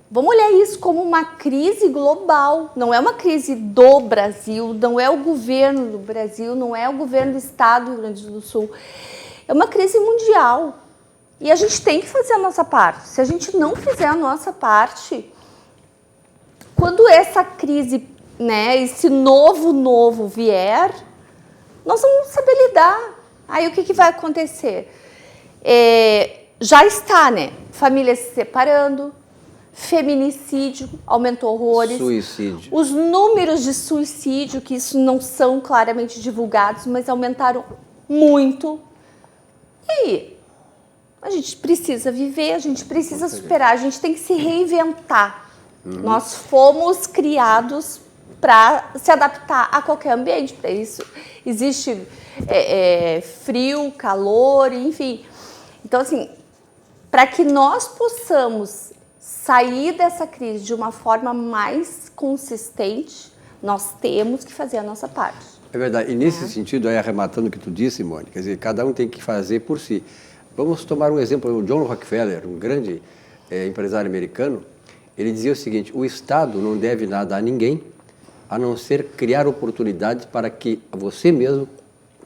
vamos olhar isso como uma crise global. Não é uma crise do Brasil, não é o governo do Brasil, não é o governo do estado do Rio Grande do Sul. É uma crise mundial. E a gente tem que fazer a nossa parte. Se a gente não fizer a nossa parte, quando essa crise, né, esse novo vier, nós vamos saber lidar. Aí o que vai acontecer? Já está, né? Famílias se separando, feminicídio aumentou horrores. Suicídio. Os números de suicídio, que isso não são claramente divulgados, mas aumentaram muito. E aí? A gente precisa viver, a gente precisa superar, a gente tem que se reinventar. Nós fomos criados para se adaptar a qualquer ambiente. Para isso existe frio, calor, enfim. Então, assim, para que nós possamos sair dessa crise de uma forma mais consistente, nós temos que fazer a nossa parte. É verdade. E nesse sentido, aí, arrematando o que tu disse, Simone, quer dizer, cada um tem que fazer por si. Vamos tomar um exemplo, o John Rockefeller, um grande empresário americano, ele dizia o seguinte: o Estado não deve nada a ninguém, a não ser criar oportunidades para que você mesmo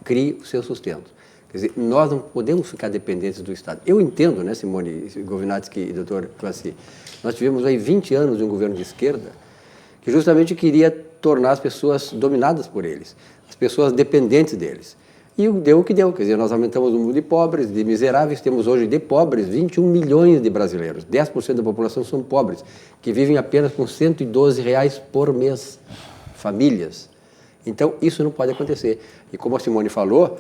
crie o seu sustento. Quer dizer, nós não podemos ficar dependentes do Estado. Eu entendo, né, Simone Govinatsky e doutor Classi, nós tivemos aí 20 anos de um governo de esquerda que justamente queria tornar as pessoas dominadas por eles, as pessoas dependentes deles. E deu o que deu, quer dizer, nós aumentamos o número de pobres, de miseráveis, temos hoje de pobres 21 milhões de brasileiros, 10% da população são pobres, que vivem apenas com R$112 por mês, famílias. Então, isso não pode acontecer. E como a Simone falou,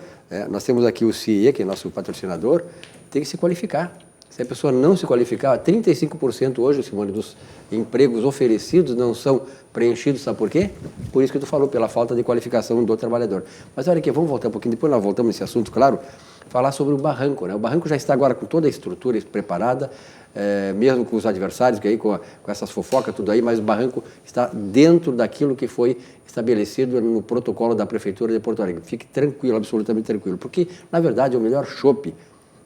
nós temos aqui o CIE, que é nosso patrocinador, tem que se qualificar. Se a pessoa não se qualificar, 35% hoje, Simone, dos empregos oferecidos não são preenchidos, sabe por quê? Por isso que tu falou, pela falta de qualificação do trabalhador. Mas olha aqui, vamos voltar um pouquinho, depois nós voltamos nesse assunto, claro, falar sobre o barranco, né? O barranco já está agora com toda a estrutura preparada, mesmo com os adversários, que aí com essas fofocas, tudo aí, mas o barranco está dentro daquilo que foi estabelecido no protocolo da Prefeitura de Porto Alegre. Fique tranquilo, absolutamente tranquilo, porque, na verdade, é o melhor chopp,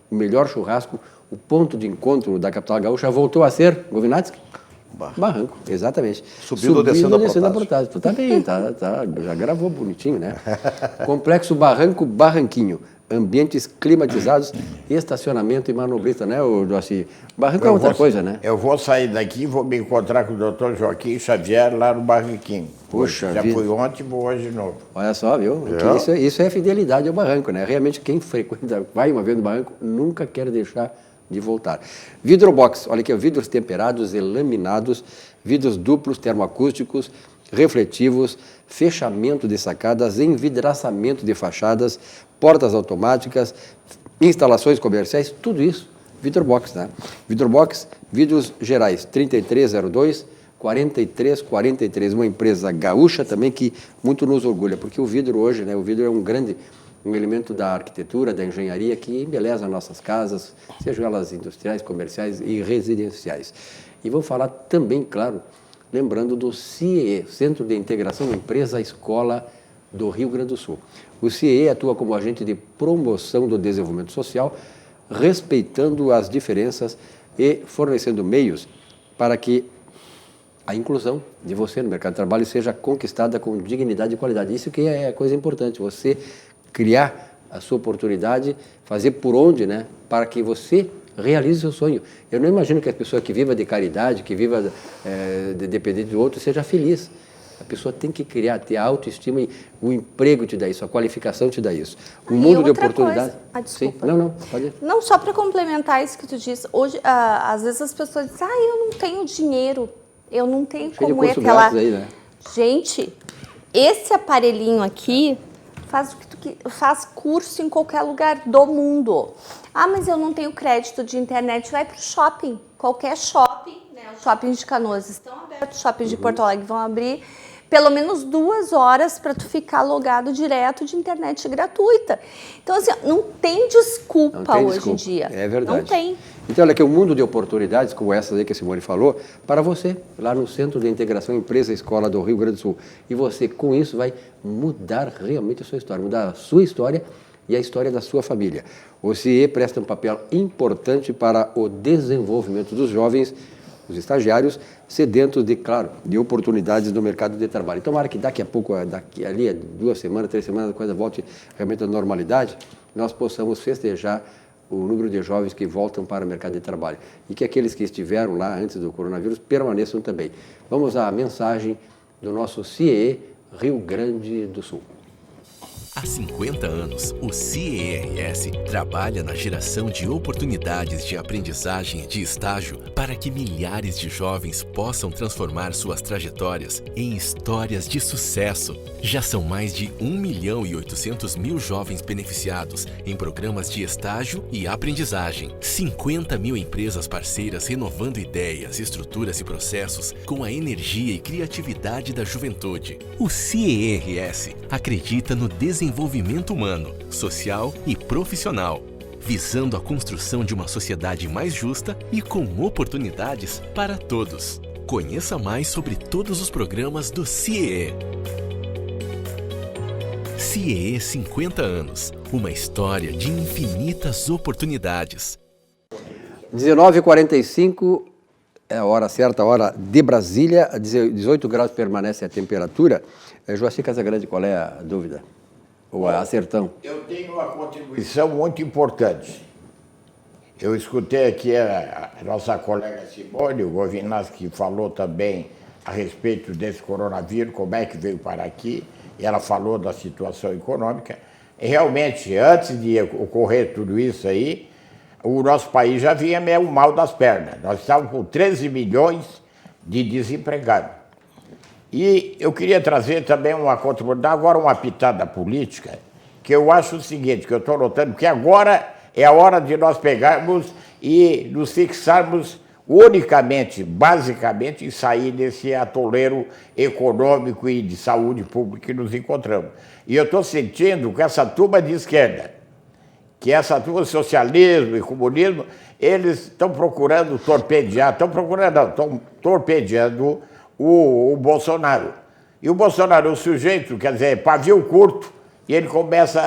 o melhor churrasco, o ponto de encontro da capital gaúcha voltou a ser, Govinatsky? Barranco, exatamente. Subindo ou descendo a Protásio. Tu tá bem, já gravou bonitinho, né? Complexo Barranco, Barranquinho. Ambientes climatizados, estacionamento e manobrista, né, Joaci? Barranco é outra coisa, né? Eu vou sair daqui e vou me encontrar com o doutor Joaquim Xavier lá no Barranquinho. Puxa já vida. fui ontem e vou hoje de novo. Olha só, viu? Isso é fidelidade ao barranco, né? Realmente quem frequenta, vai uma vez no barranco, nunca quer deixar de voltar. Vidrobox, olha aqui, vidros temperados e laminados, vidros duplos termoacústicos, refletivos, fechamento de sacadas, envidraçamento de fachadas, portas automáticas, instalações comerciais, tudo isso, Vidrobox, né? Vidrobox, vidros gerais, 3302, 4343, uma empresa gaúcha também que muito nos orgulha, porque o vidro hoje, né, o vidro é um elemento da arquitetura, da engenharia que embeleza nossas casas, sejam elas industriais, comerciais e residenciais. E vou falar também, claro, lembrando do CIE, Centro de Integração Empresa-Escola do Rio Grande do Sul. O CIE atua como agente de promoção do desenvolvimento social, respeitando as diferenças e fornecendo meios para que a inclusão de você no mercado de trabalho seja conquistada com dignidade e qualidade. Isso que é a coisa importante, você criar a sua oportunidade, fazer por onde, né, para que você realize o seu sonho. Eu não imagino que a pessoa que viva de caridade, que viva de depender do outro, seja feliz. A pessoa tem que criar, ter a autoestima, e o emprego te dá isso, a qualificação te dá isso. O E mundo de outra oportunidades... coisa- desculpa. Sim? Não, pode ir. Não, só para complementar isso que tu disse. Hoje, às vezes as pessoas dizem, eu não tenho dinheiro, eu não tenho Cheio de como ir curso até lá. grátis aí, né? Gente, esse aparelhinho aqui faz o que faz curso em qualquer lugar do mundo. Mas eu não tenho crédito de internet, vai para o shopping. Qualquer shopping, né? Os shoppings de Canoas estão abertos, os shoppings de Porto Alegre vão abrir pelo menos 2 horas para tu ficar logado direto de internet gratuita. Então, assim, não tem desculpa Não tem hoje desculpa. em dia. É verdade. Não tem. Então, olha aqui, um mundo de oportunidades, como essas aí que a Simone falou, para você, lá no Centro de Integração Empresa Escola do Rio Grande do Sul. E você, com isso, vai mudar realmente a sua história, mudar a sua história e a história da sua família. O CIE presta um papel importante para o desenvolvimento dos jovens, os estagiários, sedentos de, claro, de oportunidades no mercado de trabalho. Tomara que daqui a pouco, daqui ali, 2 semanas, 3 semanas, a coisa volte realmente à normalidade, nós possamos festejar o número de jovens que voltam para o mercado de trabalho e que aqueles que estiveram lá antes do coronavírus permaneçam também. Vamos à mensagem do nosso CIE Rio Grande do Sul. Há 50 anos, o CIERS trabalha na geração de oportunidades de aprendizagem e de estágio para que milhares de jovens possam transformar suas trajetórias em histórias de sucesso. Já são mais de 1.800.000 jovens beneficiados em programas de estágio e aprendizagem. 50 mil empresas parceiras renovando ideias, estruturas e processos com a energia e criatividade da juventude. O CIERS acredita no desenvolvimento humano, social e profissional, visando a construção de uma sociedade mais justa e com oportunidades para todos. Conheça mais sobre todos os programas do CIE. CIE 50 anos, uma história de infinitas oportunidades. 19h45 é a hora certa, a hora de Brasília, 18 graus permanece a temperatura. Joaci Casagrande, qual é a dúvida? Ou a acertão? Eu tenho uma contribuição muito importante. Eu escutei aqui a nossa colega Simone, o Govinassi, que falou também a respeito desse coronavírus, como é que veio para aqui, e ela falou da situação econômica. E realmente, antes de ocorrer tudo isso aí, o nosso país já vinha meio mal das pernas. Nós estávamos com 13 milhões de desempregados. E eu queria trazer também uma contribuição, agora uma pitada política, que eu acho o seguinte, que eu estou notando, que agora é a hora de nós pegarmos e nos fixarmos unicamente, basicamente, em sair desse atoleiro econômico e de saúde pública que nos encontramos. E eu estou sentindo que essa turma de esquerda, que essa turma socialismo e comunismo, eles estão procurando torpedear, estão torpedeando o Bolsonaro. E o Bolsonaro é um sujeito, quer dizer, pavio curto, e ele começa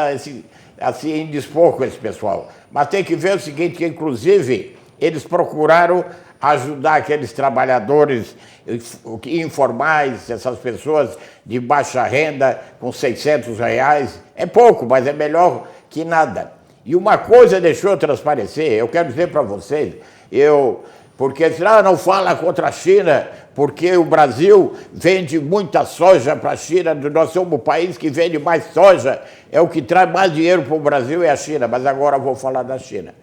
a se indispor com esse pessoal. Mas tem que ver o seguinte, que inclusive eles procuraram ajudar aqueles trabalhadores informais, essas pessoas de baixa renda, com R$600. É pouco, mas é melhor que nada. E uma coisa deixou transparecer, eu quero dizer para vocês, porque não fala contra a China, porque o Brasil vende muita soja para a China, nós somos o país que vende mais soja, é o que traz mais dinheiro para o Brasil, é a China, mas agora eu vou falar da China.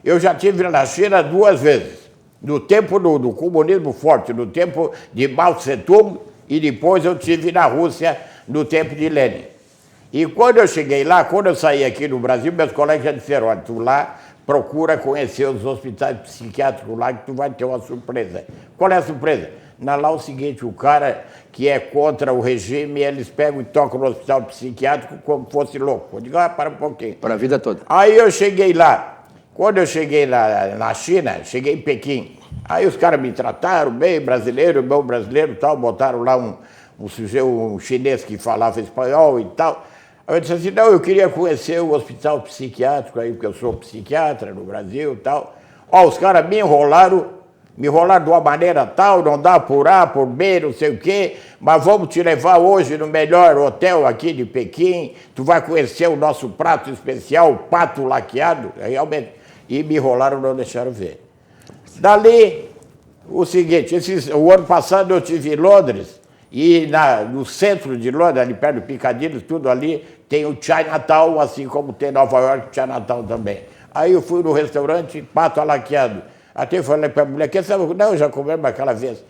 Eu já estive na China 2 vezes, no tempo do comunismo forte, no tempo de Mao Tse-tung, e depois eu estive na Rússia no tempo de Lenin. E quando eu cheguei lá, quando eu saí aqui no Brasil, meus colegas já disseram, olha, tu lá procura conhecer os hospitais psiquiátricos lá que tu vai ter uma surpresa. Qual é a surpresa? Lá o seguinte, o cara que é contra o regime, eles pegam e tocam no hospital psiquiátrico como fosse louco. Eu digo, para um pouquinho. Para a vida toda. Aí eu cheguei lá. Quando eu cheguei lá na China, cheguei em Pequim. Aí os caras me trataram bem, bom brasileiro e tal, botaram lá um chinês que falava espanhol e tal. Aí eu disse assim, não, eu queria conhecer o hospital psiquiátrico aí, porque eu sou psiquiatra no Brasil e tal. Os caras me enrolaram de uma maneira tal, não dá por A, por B, não sei o quê, mas vamos te levar hoje no melhor hotel aqui de Pequim, tu vai conhecer o nosso prato especial, o pato laqueado, realmente. E me enrolaram, não deixaram ver. Dali, o seguinte, o ano passado eu estive em Londres, E no centro de Londres, ali perto do Piccadilly, tudo ali, tem o Chinatown, assim como tem Nova York, Chinatown também. Aí eu fui no restaurante, pato alaqueado. Até falei para a mulher, quer saber? Não, já comemos aquela vez.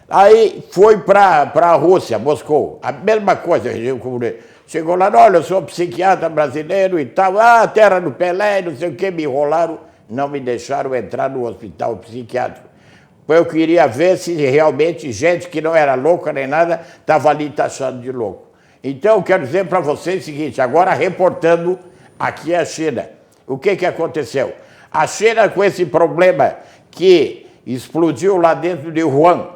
Aí foi para a Rússia, Moscou, a mesma coisa, região comunista. Chegou lá, olha, eu sou psiquiatra brasileiro e tal, terra do Pelé, não sei o que, me enrolaram, não me deixaram entrar no hospital psiquiátrico. Eu queria ver se realmente gente que não era louca nem nada estava ali taxando de louco. Então, eu quero dizer para vocês o seguinte, agora reportando aqui a China. O que aconteceu? A China, com esse problema que explodiu lá dentro de Wuhan,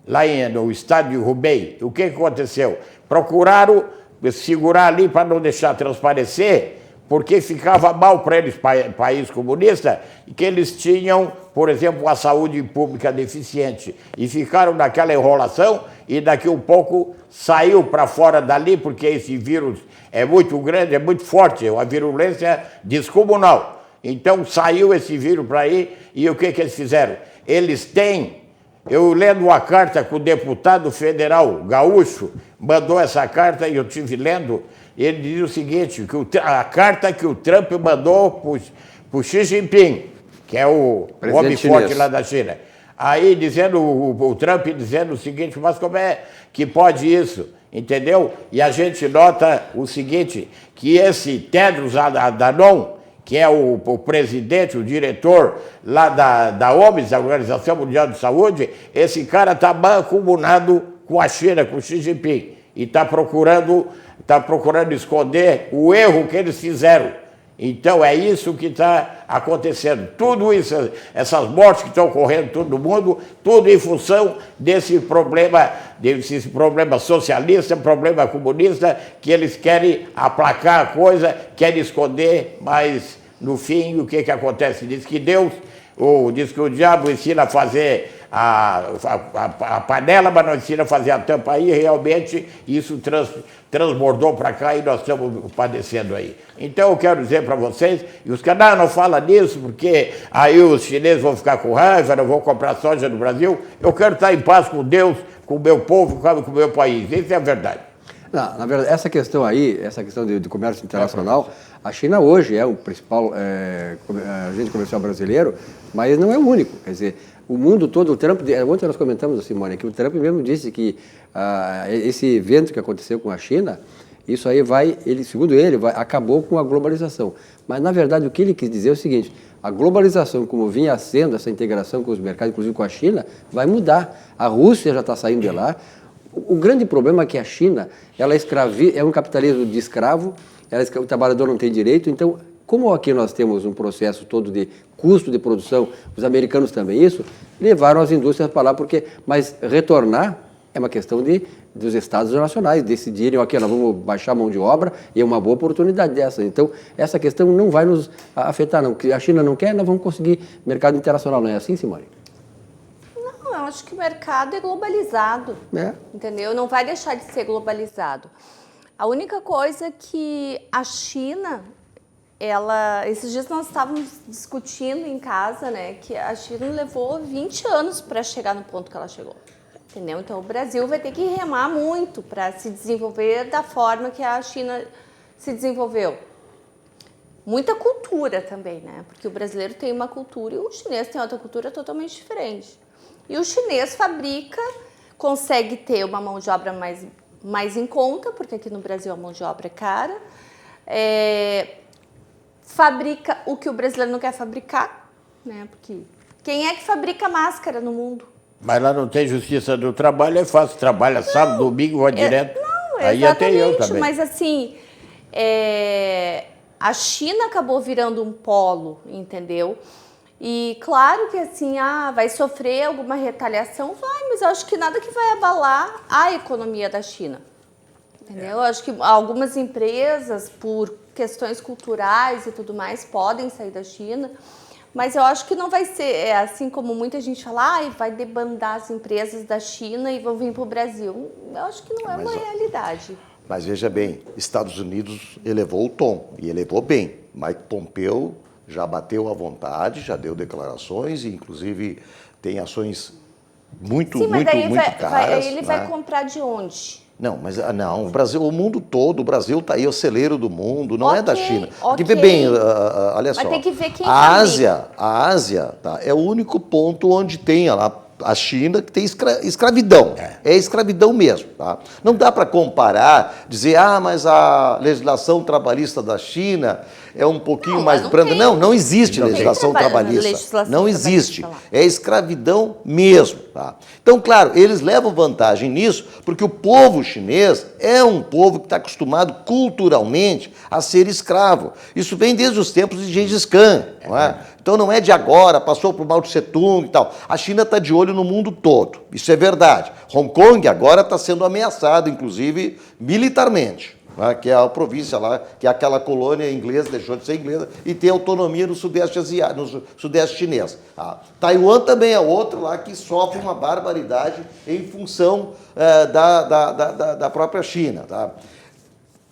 lá no estado de Hubei, o que aconteceu? Procuraram segurar ali para não deixar transparecer, porque ficava mal para eles, país comunista, que eles tinham, por exemplo, a saúde pública deficiente. E ficaram naquela enrolação e daqui um pouco saiu para fora dali, porque esse vírus é muito grande, é muito forte, é uma virulência descomunal. Então saiu esse vírus para aí e o que eles fizeram? Eles têm, eu lendo uma carta que o deputado federal gaúcho mandou essa carta e eu estive lendo, ele diz o seguinte, que a carta que o Trump mandou para o Xi Jinping, que é o homem forte lá da China. Aí dizendo, o Trump dizendo o seguinte, mas como é que pode isso? Entendeu? E a gente nota o seguinte, que esse Tedros Adhanom, que é o presidente, o diretor lá da OMS, da Organização Mundial de Saúde, esse cara está mancomunado com a China, com o Xi Jinping, e está procurando esconder o erro que eles fizeram. Então é isso que está acontecendo. Tudo isso, essas mortes que estão ocorrendo em todo o mundo, tudo em função desse problema socialista, problema comunista, que eles querem aplacar a coisa, querem esconder, mas no fim o que acontece? Diz que diz que o diabo ensina a fazer a panela, mas não ensina a fazer a tampa aí, realmente isso transbordou para cá e nós estamos padecendo aí. Então eu quero dizer para vocês, e os caras não falam nisso, porque aí os chineses vão ficar com raiva, não vão comprar soja no Brasil. Eu quero estar em paz com Deus, com o meu povo, com o meu país. Isso é a verdade. Não, na verdade, essa questão aí, essa questão de comércio internacional, a China hoje é o principal agente comercial brasileiro, mas não é o único. Quer dizer, o mundo todo, o Trump, ontem nós comentamos, Simone, que o Trump mesmo disse que esse evento que aconteceu com a China, isso aí segundo ele, acabou com a globalização. Mas, na verdade, o que ele quis dizer é o seguinte, a globalização, como vinha sendo essa integração com os mercados, inclusive com a China, vai mudar. A Rússia já está saindo de lá. O grande problema é que a China, ela é um capitalismo de escravo, o trabalhador não tem direito, então, como aqui nós temos um processo todo de custo de produção, os americanos também isso, levaram as indústrias para lá, mas retornar é uma questão dos estados nacionais decidirem, ok, nós vamos baixar a mão de obra e é uma boa oportunidade dessa. Então, essa questão não vai nos afetar, não. Porque a China não quer, nós vamos conseguir mercado internacional, não é assim, Simone? Não, eu acho que o mercado é globalizado, entendeu? Não vai deixar de ser globalizado. A única coisa é que a China, esses dias nós estávamos discutindo em casa, né, que a China levou 20 anos para chegar no ponto que ela chegou, entendeu? Então o Brasil vai ter que remar muito para se desenvolver da forma que a China se desenvolveu. Muita cultura também, né? Porque o brasileiro tem uma cultura e o chinês tem outra cultura totalmente diferente. E o chinês consegue ter uma mão de obra mais em conta, porque aqui no Brasil a mão de obra é cara, fabrica o que o brasileiro não quer fabricar, né? Porque quem é que fabrica máscara no mundo? Mas lá não tem justiça do trabalho, é fácil, trabalha sábado, domingo, vai direto. Não, aí até eu também. Mas assim, a China acabou virando um polo, entendeu? E claro que assim, vai sofrer alguma retaliação, mas eu acho que nada que vai abalar a economia da China, entendeu? Eu acho que algumas empresas, por questões culturais e tudo mais, podem sair da China, mas eu acho que não vai ser, assim como muita gente fala, vai debandar as empresas da China e vão vir para o Brasil. Eu acho que não é uma realidade. Mas veja bem, Estados Unidos elevou o tom, e elevou bem. Mike Pompeo já bateu à vontade, já deu declarações e, inclusive, tem ações muito, Sim, mas muito, daí muito caras. ele vai comprar de onde? Não, mas não, o Brasil, o mundo todo, o Brasil está aí, o celeiro do mundo, não é da China. Tem ok. que ver bem, olha só. Mas tem que ver quem a fabrica. Ásia tá, é o único ponto onde tem lá a China que tem escravidão. É escravidão mesmo. Tá? Não dá para comparar, dizer, mas a legislação trabalhista da China é um pouquinho mais branda. Não existe legislação trabalhista. Não existe. É escravidão mesmo. Tá? Então, claro, eles levam vantagem nisso, porque o povo chinês é um povo que está acostumado culturalmente a ser escravo. Isso vem desde os tempos de Gengis Khan. Não é? Então não é de agora, passou por Mao Tse Tung e tal. A China está de olho no mundo todo. Isso é verdade. Hong Kong agora está sendo ameaçado, inclusive, militarmente. Que é a província lá, que é aquela colônia inglesa, deixou de ser inglesa, e tem autonomia no Sudeste Asiático, no Sudeste chinês. Taiwan também é outro lá que sofre uma barbaridade em função da própria China. Tá?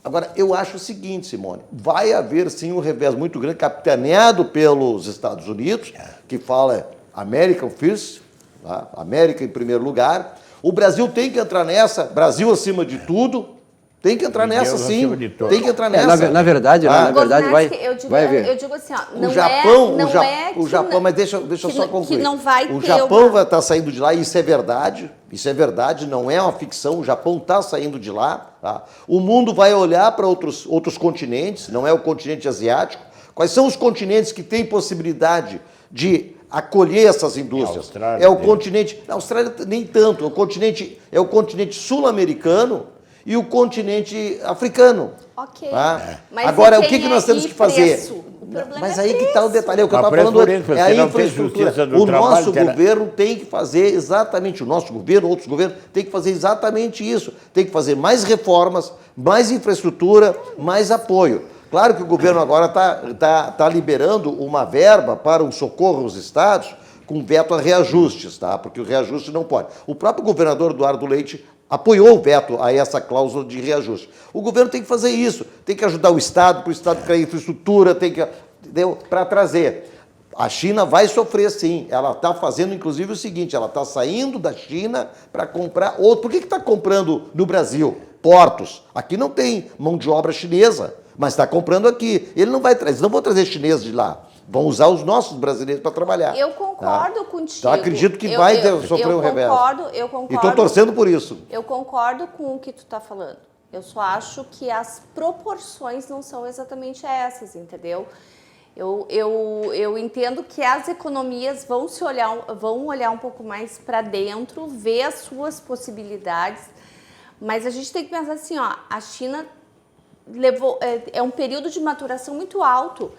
Agora, eu acho o seguinte, Simone, vai haver sim um revés muito grande, capitaneado pelos Estados Unidos, que fala American First, tá? América em primeiro lugar. O Brasil tem que entrar nessa, Brasil acima de tudo. Tem que entrar nessa, sim. Tem que entrar nessa. Na verdade, vai haver. Eu digo assim, o Japão, mas deixa eu só concluir. Que não vai o Japão vai estar saindo de lá, e isso é verdade, não é uma ficção, o Japão está saindo de lá. Tá? O mundo vai olhar para outros continentes, não é o continente asiático. Quais são os continentes que têm possibilidade de acolher essas indústrias? É o continente... Na Austrália nem tanto, é o continente sul-americano e o continente africano. Ok. Tá? Agora, o que nós temos que fazer? Mas aí que está o detalhe, o que eu estava falando é a infraestrutura. O nosso governo tem que fazer exatamente, outros governos, tem que fazer exatamente isso. Tem que fazer mais reformas, mais infraestrutura, mais apoio. Claro que o governo agora está liberando uma verba para o socorro aos estados com veto a reajustes, tá? Porque o reajuste não pode. O próprio governador Eduardo Leite apoiou o veto a essa cláusula de reajuste. O governo tem que fazer isso, tem que ajudar o Estado, para o Estado criar infraestrutura, para trazer. A China vai sofrer, sim. Ela está fazendo, inclusive, o seguinte, ela está saindo da China para comprar outro. Por que está comprando no Brasil? Portos. Aqui não tem mão de obra chinesa, mas está comprando aqui. Eles não vão trazer chineses de lá. Vão usar os nossos brasileiros para trabalhar. Eu concordo contigo. Então, acredito que vai sofrer um revés. Eu concordo. E estou torcendo por isso. Eu concordo com o que tu está falando. Eu só acho que as proporções não são exatamente essas, entendeu? Eu entendo que as economias vão olhar um pouco mais para dentro, ver as suas possibilidades, mas a gente tem que pensar assim, a China é um período de maturação muito alto.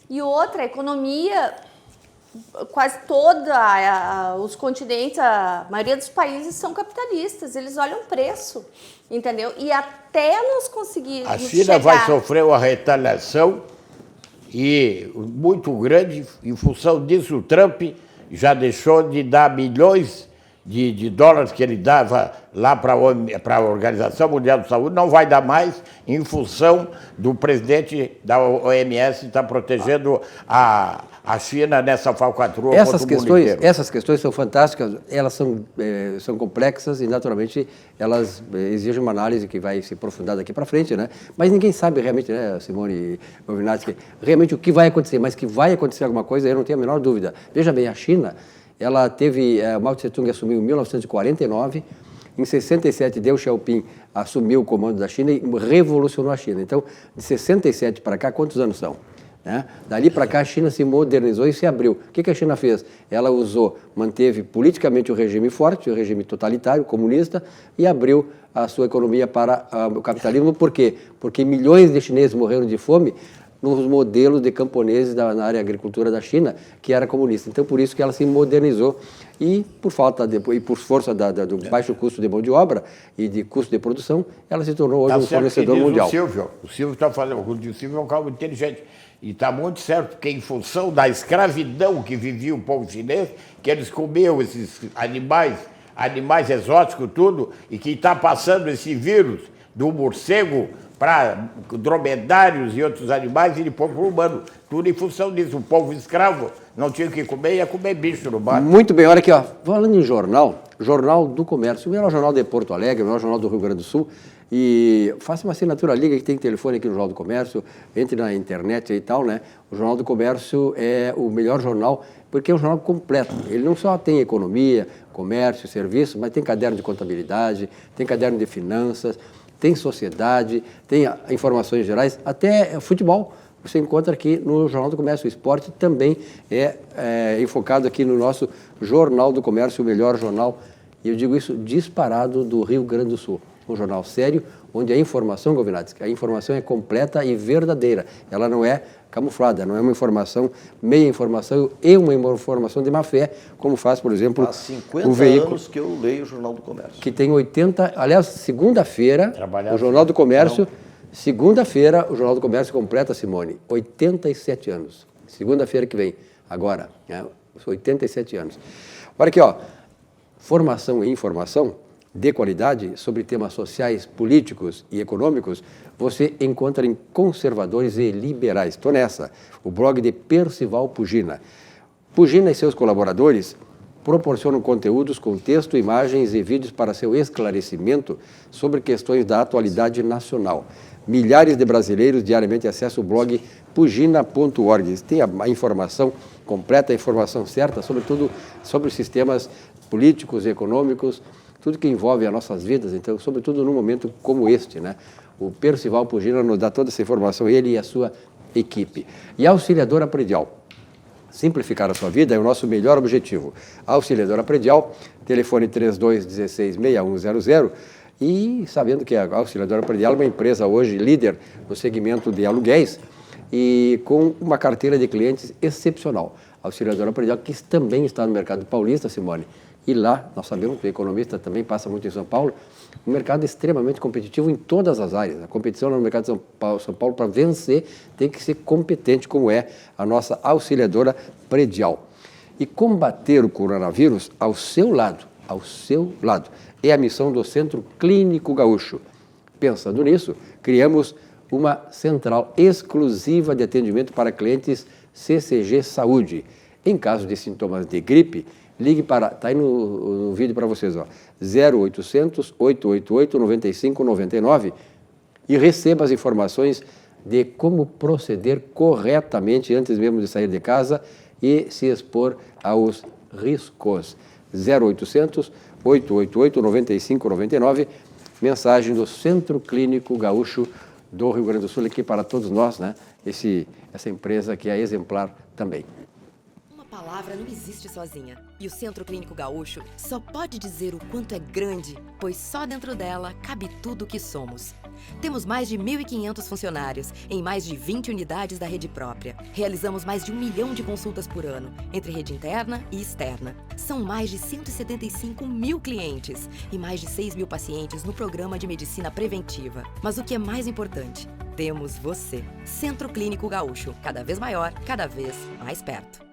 E outra, a economia, quase os continentes, a maioria dos países são capitalistas, eles olham preço, entendeu? E até nós conseguirmos a China vai sofrer uma retaliação muito grande, em função disso o Trump já deixou de dar milhões de dólares que ele dava lá para a Organização Mundial de Saúde, não vai dar mais em função do presidente da OMS estar protegendo a China nessa falcatrua contra o mundo inteiro. Essas questões são fantásticas, elas são complexas e, naturalmente, elas exigem uma análise que vai se aprofundar daqui para frente, né? Mas ninguém sabe realmente, né, Simone Movinatsky, realmente o que vai acontecer, mas que vai acontecer alguma coisa, eu não tenho a menor dúvida. Veja bem, a China... Ela teve, Mao Tse-tung assumiu em 1949, em 67 Deng Xiaoping assumiu o comando da China e revolucionou a China. Então, de 67 para cá, quantos anos são? Né? Dali para cá a China se modernizou e se abriu. O que a China fez? Ela manteve politicamente o regime forte, o regime totalitário, comunista, e abriu a sua economia para o capitalismo. Por quê? Porque milhões de chineses morreram de fome nos modelos de camponeses na área de agricultura da China, que era comunista. Então, por isso que ela se modernizou e, por força do baixo custo de mão de obra e de custo de produção, ela se tornou hoje um fornecedor mundial. O Silvio está fazendo, o Silvio é um cara muito inteligente. E está muito certo, porque em função da escravidão que vivia o povo chinês, que eles comiam esses animais exóticos, tudo, e que está passando esse vírus do morcego para dromedários e outros animais e depois para o humano. Tudo em função disso. O povo escravo não tinha o que comer, ia comer bicho no bar. Muito bem, olha aqui, ó. Falando em jornal, Jornal do Comércio, o melhor jornal de Porto Alegre, o melhor jornal do Rio Grande do Sul. E faça uma assinatura, liga que tem telefone aqui no Jornal do Comércio, entre na internet e tal, né? O Jornal do Comércio é o melhor jornal, porque é um jornal completo. Ele não só tem economia, comércio, serviço, mas tem caderno de contabilidade, tem caderno de finanças, tem sociedade, tem informações gerais, até futebol. Você encontra aqui no Jornal do Comércio. O esporte também é enfocado aqui no nosso Jornal do Comércio, o melhor jornal, e eu digo isso disparado, do Rio Grande do Sul. Um jornal sério, onde a informação, Govinats, a informação é completa e verdadeira. Ela não é camuflada, não é uma informação, meia informação e uma informação de má fé, como faz, por exemplo, Há 50 o veículo anos que eu leio o Jornal do Comércio. que tem 80... Aliás, segunda-feira, Trabalhar o Jornal do Comércio... Segunda-feira, o Jornal do Comércio completa, Simone, 87 anos. Segunda-feira que vem, agora, né? 87 anos. Olha aqui, ó, formação e informação de qualidade sobre temas sociais, políticos e econômicos, você encontra em Conservadores e Liberais. Estou nessa, o blog de Percival Pugina. Pugina e seus colaboradores proporcionam conteúdos com texto, imagens e vídeos para seu esclarecimento sobre questões da atualidade nacional. Milhares de brasileiros diariamente acessam o blog pugina.org. Tem a informação completa, a informação certa, sobretudo sobre os sistemas políticos e econômicos, tudo que envolve as nossas vidas, então, sobretudo num momento como este, né? O Percival Pugina nos dá toda essa informação, ele e a sua equipe. E a Auxiliadora Predial. Simplificar a sua vida é o nosso melhor objetivo. A Auxiliadora Predial, telefone 3216-6100, e sabendo que a Auxiliadora Predial é uma empresa hoje líder no segmento de aluguéis e com uma carteira de clientes excepcional. A Auxiliadora Predial, que também está no mercado paulista, Simone, e lá, nós sabemos que o economista também passa muito em São Paulo, um mercado extremamente competitivo em todas as áreas. A competição no mercado de São Paulo, para vencer, tem que ser competente, como é a nossa Auxiliadora Predial. E combater o coronavírus ao seu lado, é a missão do Centro Clínico Gaúcho. Pensando nisso, criamos uma central exclusiva de atendimento para clientes CCG Saúde. Em caso de sintomas de gripe, ligue para, está aí no vídeo para vocês, ó, 0800 888 9599 e receba as informações de como proceder corretamente antes mesmo de sair de casa e se expor aos riscos. 0800 888 9599, mensagem do Centro Clínico Gaúcho do Rio Grande do Sul, aqui para todos nós, né? Essa empresa que é exemplar também. Uma palavra não existe sozinha. E o Centro Clínico Gaúcho só pode dizer o quanto é grande, pois só dentro dela cabe tudo o que somos. Temos mais de 1.500 funcionários em mais de 20 unidades da rede própria. Realizamos mais de 1 milhão de consultas por ano, entre rede interna e externa. São mais de 175 mil clientes e mais de 6 mil pacientes no programa de medicina preventiva. Mas o que é mais importante, temos você. Centro Clínico Gaúcho, cada vez maior, cada vez mais perto.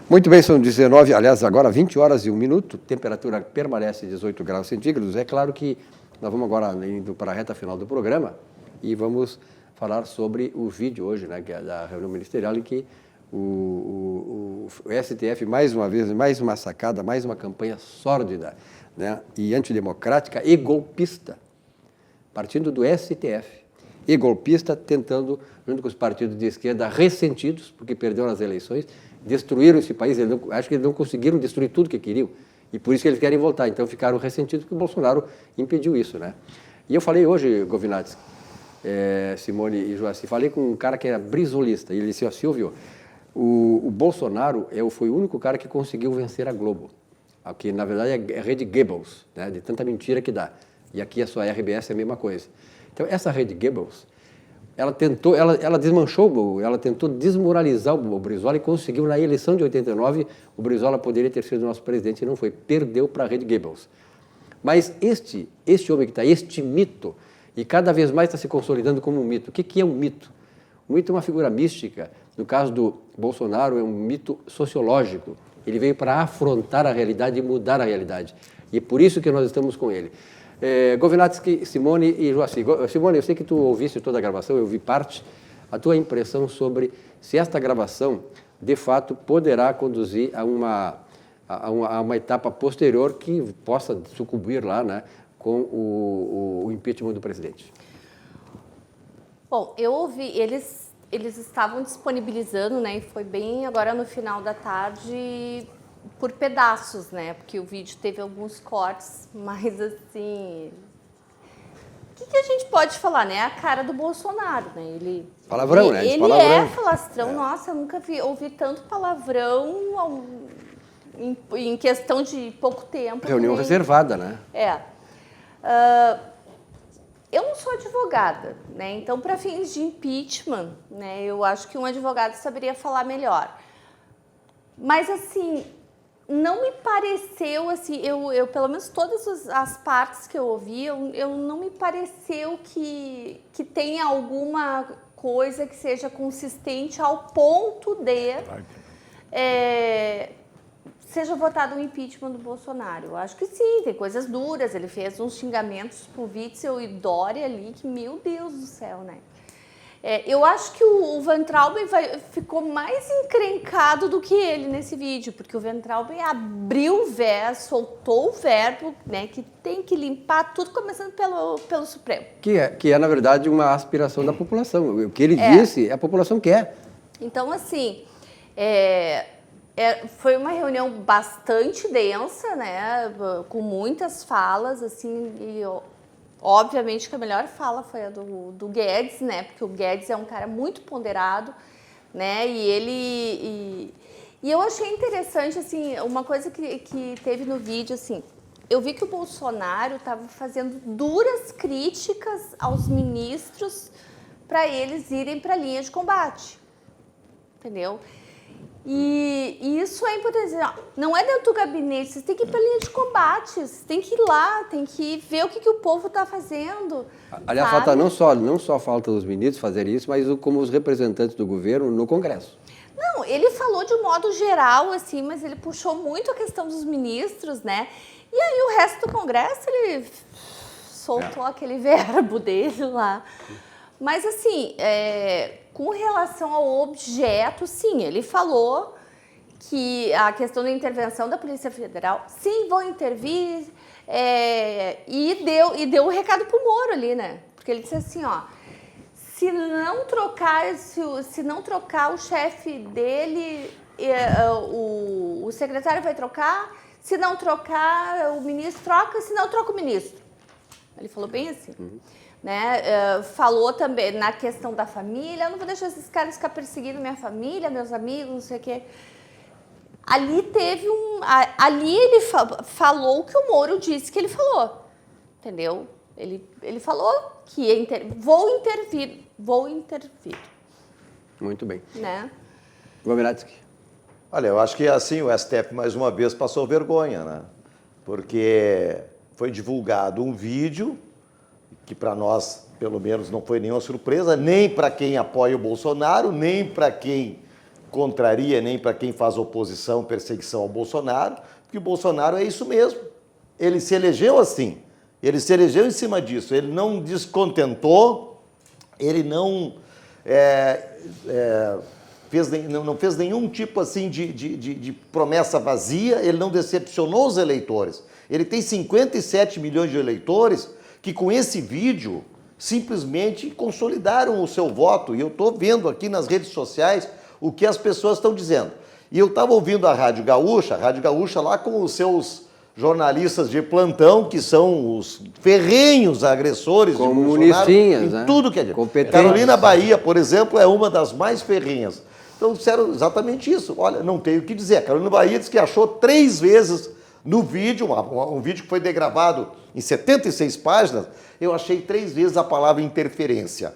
Muito bem, são 19, aliás, agora 20 horas e 1 minuto, temperatura permanece 18 graus centígrados. É claro que nós vamos agora indo para a reta final do programa e vamos falar sobre o vídeo hoje, né, que é da reunião ministerial, em que o STF, mais uma vez, mais uma sacada, mais uma campanha sórdida, né, e antidemocrática e golpista, partindo do STF, e golpista tentando, junto com os partidos de esquerda ressentidos, porque perderam as eleições, destruíram esse país. Acho que eles não conseguiram destruir tudo que queriam, e por isso que eles querem voltar. Então ficaram ressentidos porque o Bolsonaro impediu isso, né? E eu falei hoje, Govinats, Simone e Joaci, falei com um cara que era brisolista, e ele disse, ó, Silvio, o Bolsonaro foi o único cara que conseguiu vencer a Globo, que na verdade é a rede Goebbels, né, de tanta mentira que dá. E aqui a sua RBS é a mesma coisa. Então essa rede Goebbels, ela desmanchou, ela tentou desmoralizar o Brizola e conseguiu, na eleição de 89, o Brizola poderia ter sido nosso presidente e não foi, perdeu para a rede Goebbels. Mas este homem que está, este mito, e cada vez mais está se consolidando como um mito. O que é um mito? Um mito é uma figura mística. No caso do Bolsonaro, é um mito sociológico. Ele veio para afrontar a realidade e mudar a realidade. E é por isso que nós estamos com ele. Govinatsky, Simone e Joaci. Simone, eu sei que tu ouviste toda a gravação, eu vi parte. A tua impressão sobre se esta gravação, de fato, poderá conduzir a uma etapa posterior que possa sucumbir lá, né, com o impeachment do presidente. Bom, eu ouvi, eles estavam disponibilizando, né, e foi bem agora no final da tarde, por pedaços, né, porque o vídeo teve alguns cortes, mas assim... O que a gente pode falar, né? A cara do Bolsonaro, né? Palavrão, né? Ele palavrão. é falastrão. Nossa, eu nunca ouvi tanto palavrão em questão de pouco tempo. Reunião reservada, né? Eu não sou advogada, né? Então, para fins de impeachment, né? Eu acho que um advogado saberia falar melhor. Mas, assim... Não me pareceu, assim, eu pelo menos todas as partes que eu ouvi, eu não me pareceu que tenha alguma coisa que seja consistente ao ponto de seja votado o impeachment do Bolsonaro. Eu acho que sim, tem coisas duras, ele fez uns xingamentos pro Witzel e Dória ali, que, meu Deus do céu, né? Eu acho que o Van Traub ficou mais encrencado do que ele nesse vídeo, porque o Van Traub abriu o verbo, soltou o verbo, né, que tem que limpar tudo, começando pelo Supremo. Que é, na verdade, uma aspiração da população. O que ele disse, a população quer. Então, assim, foi uma reunião bastante densa, né, com muitas falas, assim, e... Obviamente que a melhor fala foi a do Guedes, né? Porque o Guedes é um cara muito ponderado, né? E eu achei interessante, assim, uma coisa que teve no vídeo, assim, eu vi que o Bolsonaro estava fazendo duras críticas aos ministros para eles irem para a linha de combate, entendeu? E isso é importante. Não é dentro do gabinete, vocês têm que ir para a linha de combate, vocês têm que ir lá, tem que ver o que o povo está fazendo. Aliás, falta não só falta os ministros fazerem isso, mas como os representantes do governo no Congresso. Não, ele falou de um modo geral, assim, mas ele puxou muito a questão dos ministros, né? E aí o resto do Congresso, ele soltou aquele verbo dele lá. Mas, assim, com relação ao objeto, sim, ele falou que a questão da intervenção da Polícia Federal, sim, vão intervir, e deu o recado pro Moro ali, né? Porque ele disse assim, ó, se não trocar o chefe dele, o secretário vai trocar, se não trocar, o ministro troca, se não troca o ministro. Ele falou bem assim. Né? Falou também na questão da família, eu não vou deixar esses caras ficar perseguindo minha família, meus amigos, não sei o quê. Ali teve ali ele falou o que o Moro disse que ele falou, entendeu? Ele falou que vou intervir. Muito bem. Né? Govinatsky. Olha, eu acho que assim o STF mais uma vez passou vergonha, né? Porque foi divulgado um vídeo que para nós, pelo menos, não foi nenhuma surpresa, nem para quem apoia o Bolsonaro, nem para quem contraria, nem para quem faz oposição, perseguição ao Bolsonaro, porque o Bolsonaro é isso mesmo. Ele se elegeu assim, ele se elegeu em cima disso, ele não descontentou, ele não fez nenhum tipo assim de promessa vazia, ele não decepcionou os eleitores. Ele tem 57 milhões de eleitores que com esse vídeo simplesmente consolidaram o seu voto. E eu estou vendo aqui nas redes sociais o que as pessoas estão dizendo. E eu estava ouvindo a Rádio Gaúcha lá com os seus jornalistas de plantão, que são os ferrenhos agressores de Bolsonaro em tudo que é dito. Carolina Bahia, por exemplo, é uma das mais ferrenhas. Então disseram exatamente isso. Olha, não tenho o que dizer. A Carolina Bahia disse que achou 3 vezes no vídeo, um vídeo que foi degravado em 76 páginas, eu achei 3 vezes a palavra interferência.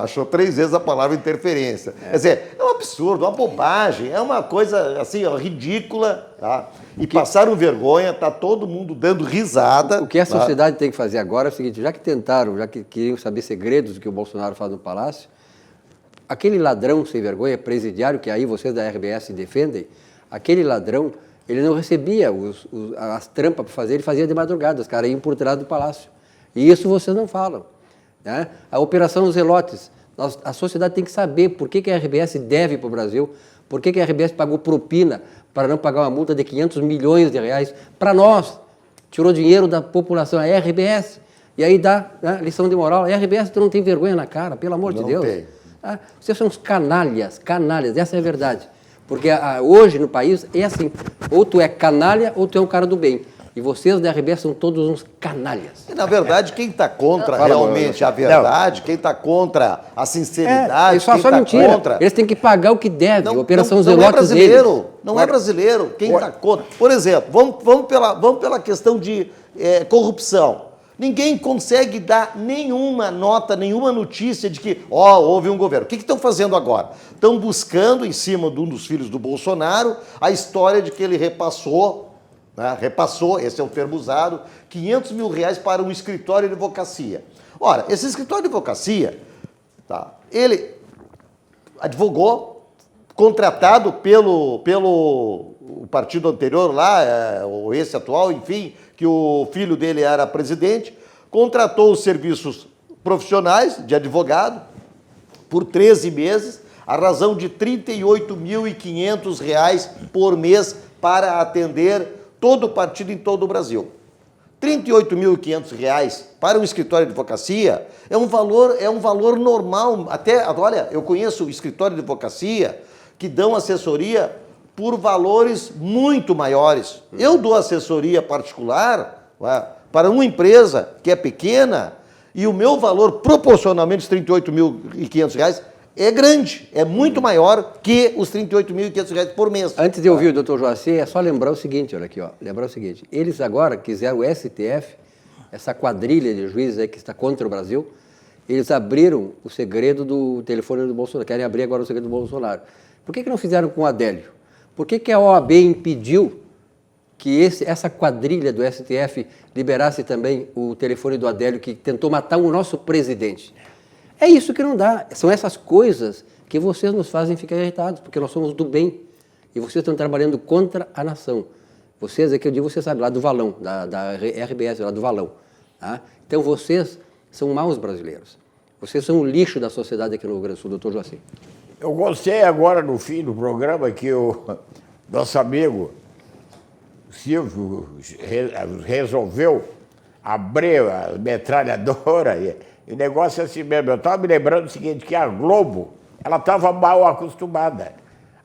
Achou 3 vezes a palavra interferência. Quer dizer, é um absurdo, uma bobagem, é uma coisa assim, ridícula, tá? E passaram vergonha, está todo mundo dando risada. O que a sociedade tem que fazer agora é o seguinte, já que queriam saber segredos do que o Bolsonaro faz no Palácio, aquele ladrão sem vergonha, presidiário, que aí vocês da RBS defendem, aquele ladrão Ele não recebia as trampas para fazer, ele fazia de madrugada, os caras iam por trás do palácio. E isso vocês não falam. Né? A Operação Zelotes, a sociedade tem que saber por que a RBS deve para o Brasil, por que a RBS pagou propina para não pagar uma multa de 500 milhões de reais para nós. Tirou dinheiro da população, a RBS. E aí dá, né, lição de moral. A RBS, tu não tem vergonha na cara, pelo amor de Deus. Tem. Ah, vocês são uns canalhas, essa é a verdade. Porque hoje no país é assim, ou tu é canalha ou tu é um cara do bem. E vocês da RBS são todos uns canalhas. E, na verdade, quem está contra realmente a verdade, quem está contra a sinceridade, só quem está mentira. contra... Eles têm que pagar o que deve. Operação não Zelotes é brasileiro, deles. não é brasileiro. Quem está contra... Por exemplo, vamos pela questão de corrupção. Ninguém consegue dar nenhuma nota, nenhuma notícia de que, houve um governo. O que estão fazendo agora? Estão buscando, em cima de um dos filhos do Bolsonaro, a história de que ele repassou, esse é o termo usado, 500 mil reais para um escritório de advocacia. Ora, esse escritório de advocacia, ele advogou, contratado pelo partido anterior lá, ou esse atual, enfim, que o filho dele era presidente, contratou os serviços profissionais de advogado por 13 meses, a razão de R$ 38.500 por mês para atender todo o partido em todo o Brasil. R$ 38.500 para um escritório de advocacia é um valor normal. Até, olha, eu conheço o escritório de advocacia que dão assessoria por valores muito maiores. Eu dou assessoria particular para uma empresa que é pequena e o meu valor, proporcionalmente, R$ 38.500, é grande, é muito maior que os R$ 38.500 por mês. Antes de ouvir o doutor Joacir, é só lembrar o seguinte, olha aqui, lembrar o seguinte, eles agora quiseram o STF, essa quadrilha de juízes aí que está contra o Brasil, eles abriram o segredo do telefone do Bolsonaro, querem abrir agora o segredo do Bolsonaro. Por que não fizeram com o Adélio? Por que a OAB impediu que essa quadrilha do STF liberasse também o telefone do Adélio, que tentou matar o nosso presidente? É isso que não dá. São essas coisas que vocês nos fazem ficar irritados, porque nós somos do bem. E vocês estão trabalhando contra a nação. Vocês, é que eu digo, você sabe, lá do Valão, da RBS, lá do Valão. Tá? Então vocês são maus brasileiros. Vocês são o lixo da sociedade aqui no Rio Grande do Sul, doutor Joacir. Eu gostei agora, no fim do programa, que o nosso amigo Silvio resolveu abrir a metralhadora. E o negócio é assim mesmo. Eu estava me lembrando o seguinte, que a Globo, ela estava mal acostumada.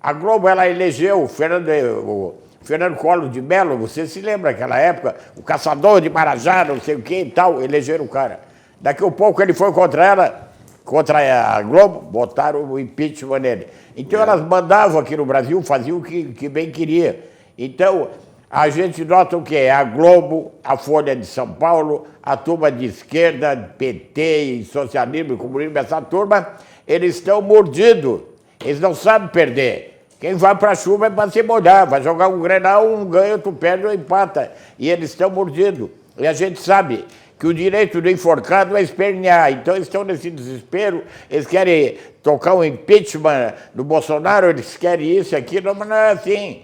A Globo, ela elegeu o Fernando Collor de Mello, você se lembra daquela época? O caçador de Marajá, não sei o que e tal, elegeram o cara. Daqui a pouco ele foi contra ela, contra a Globo, botaram o impeachment nele. Então elas mandavam aqui no Brasil, faziam o que bem queria. Então a gente nota o quê? A Globo, a Folha de São Paulo, a turma de esquerda, PT e socialismo e comunismo, essa turma, eles estão mordidos, eles não sabem perder. Quem vai para a chuva é para se molhar, vai jogar um Grenal, um ganha, outro perde ou empata. E eles estão mordidos. E a gente sabe que o direito do enforcado é espernear. Então eles estão nesse desespero, eles querem tocar um impeachment no Bolsonaro, eles querem isso e aquilo, mas não é assim.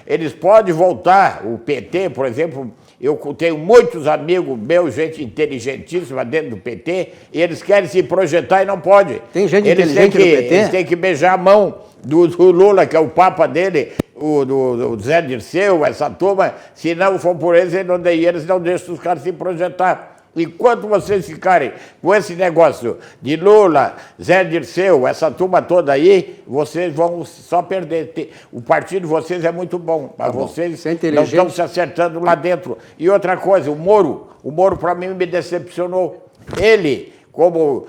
Eles podem voltar, o PT, por exemplo, eu tenho muitos amigos meus, gente inteligentíssima dentro do PT, e eles querem se projetar e não pode. Tem gente inteligente no PT? Eles têm que beijar a mão do Lula, que é o papa dele, do Zé Dirceu, essa turma, se não for por eles, eles não deixam os caras se projetar. Enquanto vocês ficarem com esse negócio de Lula, Zé Dirceu, essa turma toda aí, vocês vão só perder. O partido de vocês é muito bom, mas vocês não estão se acertando lá dentro. E outra coisa, o Moro para mim me decepcionou. Ele, quando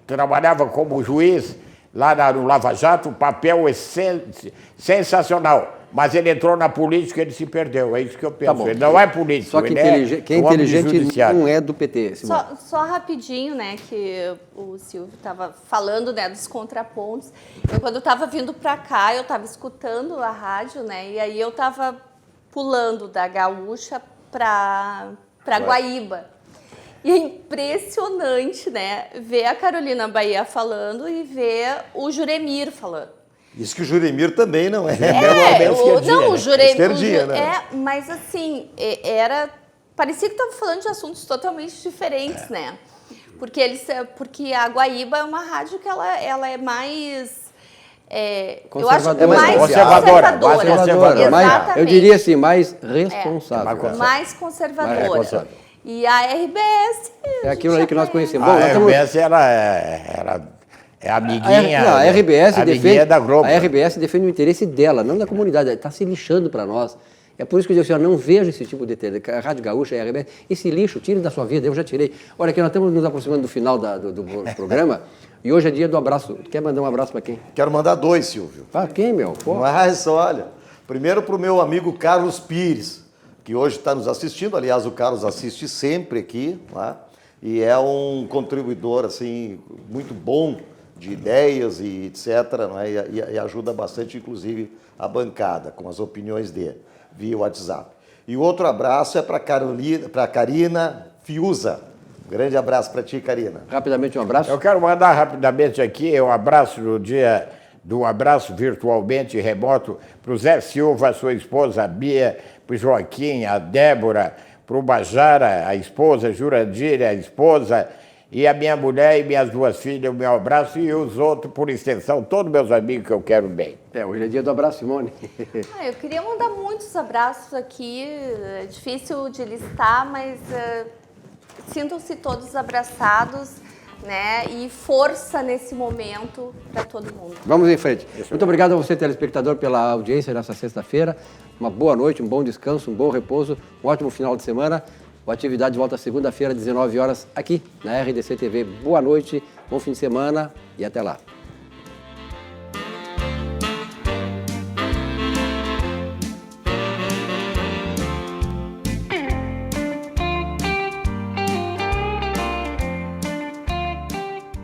trabalhava como juiz lá no Lava Jato, o papel é sensacional. Mas ele entrou na política e ele se perdeu. É isso que eu penso. Tá, ele não é político. Só que quem é inteligente não é do PT. Só rapidinho, né, que o Silvio estava falando, né, dos contrapontos. Quando eu estava vindo para cá, eu estava escutando a rádio, né, e aí eu estava pulando da Gaúcha para Guaíba. E é impressionante, né, ver a Carolina Bahia falando e ver o Juremir falando. Isso que o Juremir também não é. Não, o Juremir... Esquerdinha, né? Mas assim, parecia que estava falando de assuntos totalmente diferentes, né? Porque a Guaíba é uma rádio que ela é mais... eu acho mais conservadora. Eu diria assim, mais responsável. Mais conservadora. E a RBS... É aquilo aí que nós conhecemos. A RBS é amiguinha, a RBS amiguinha da Globo. A RBS defende o interesse dela, não da comunidade. Está se lixando para nós. É por isso que eu digo assim, não vejo esse tipo de... A Rádio Gaúcha, a RBS, esse lixo, tire da sua vida, eu já tirei. Olha, aqui nós estamos nos aproximando do final do programa e hoje é dia do abraço. Quer mandar um abraço para quem? Quero mandar 2, Silvio. Para quem, meu? Pô. Mas, olha, primeiro para o meu amigo Carlos Pires, que hoje está nos assistindo. Aliás, o Carlos assiste sempre aqui, tá? E é um contribuidor, assim, muito bom de ideias e etc., não é? E ajuda bastante, inclusive, a bancada, com as opiniões dele, via WhatsApp. E o outro abraço é para a Karina Fiuza. Um grande abraço para ti, Karina. Rapidamente um abraço. Eu quero mandar rapidamente aqui um abraço no dia do abraço virtualmente remoto para o Zé Silva, a sua esposa, a Bia, para o Joaquim, a Débora, para o Bajara, a esposa, Jurandir, a esposa, e a minha mulher e minhas 2 filhas, o meu abraço, e os outros, por extensão, todos meus amigos que eu quero bem. Hoje é dia do abraço, Simone. Eu queria mandar muitos abraços aqui, é difícil de listar, mas sintam-se todos abraçados, né? E força nesse momento para todo mundo. Vamos em frente. Muito obrigado a você, telespectador, pela audiência nessa sexta-feira. Uma boa noite, um bom descanso, um bom repouso, um ótimo final de semana. A atividade volta segunda-feira, às 19 horas, aqui na RDC TV. Boa noite, bom fim de semana e até lá.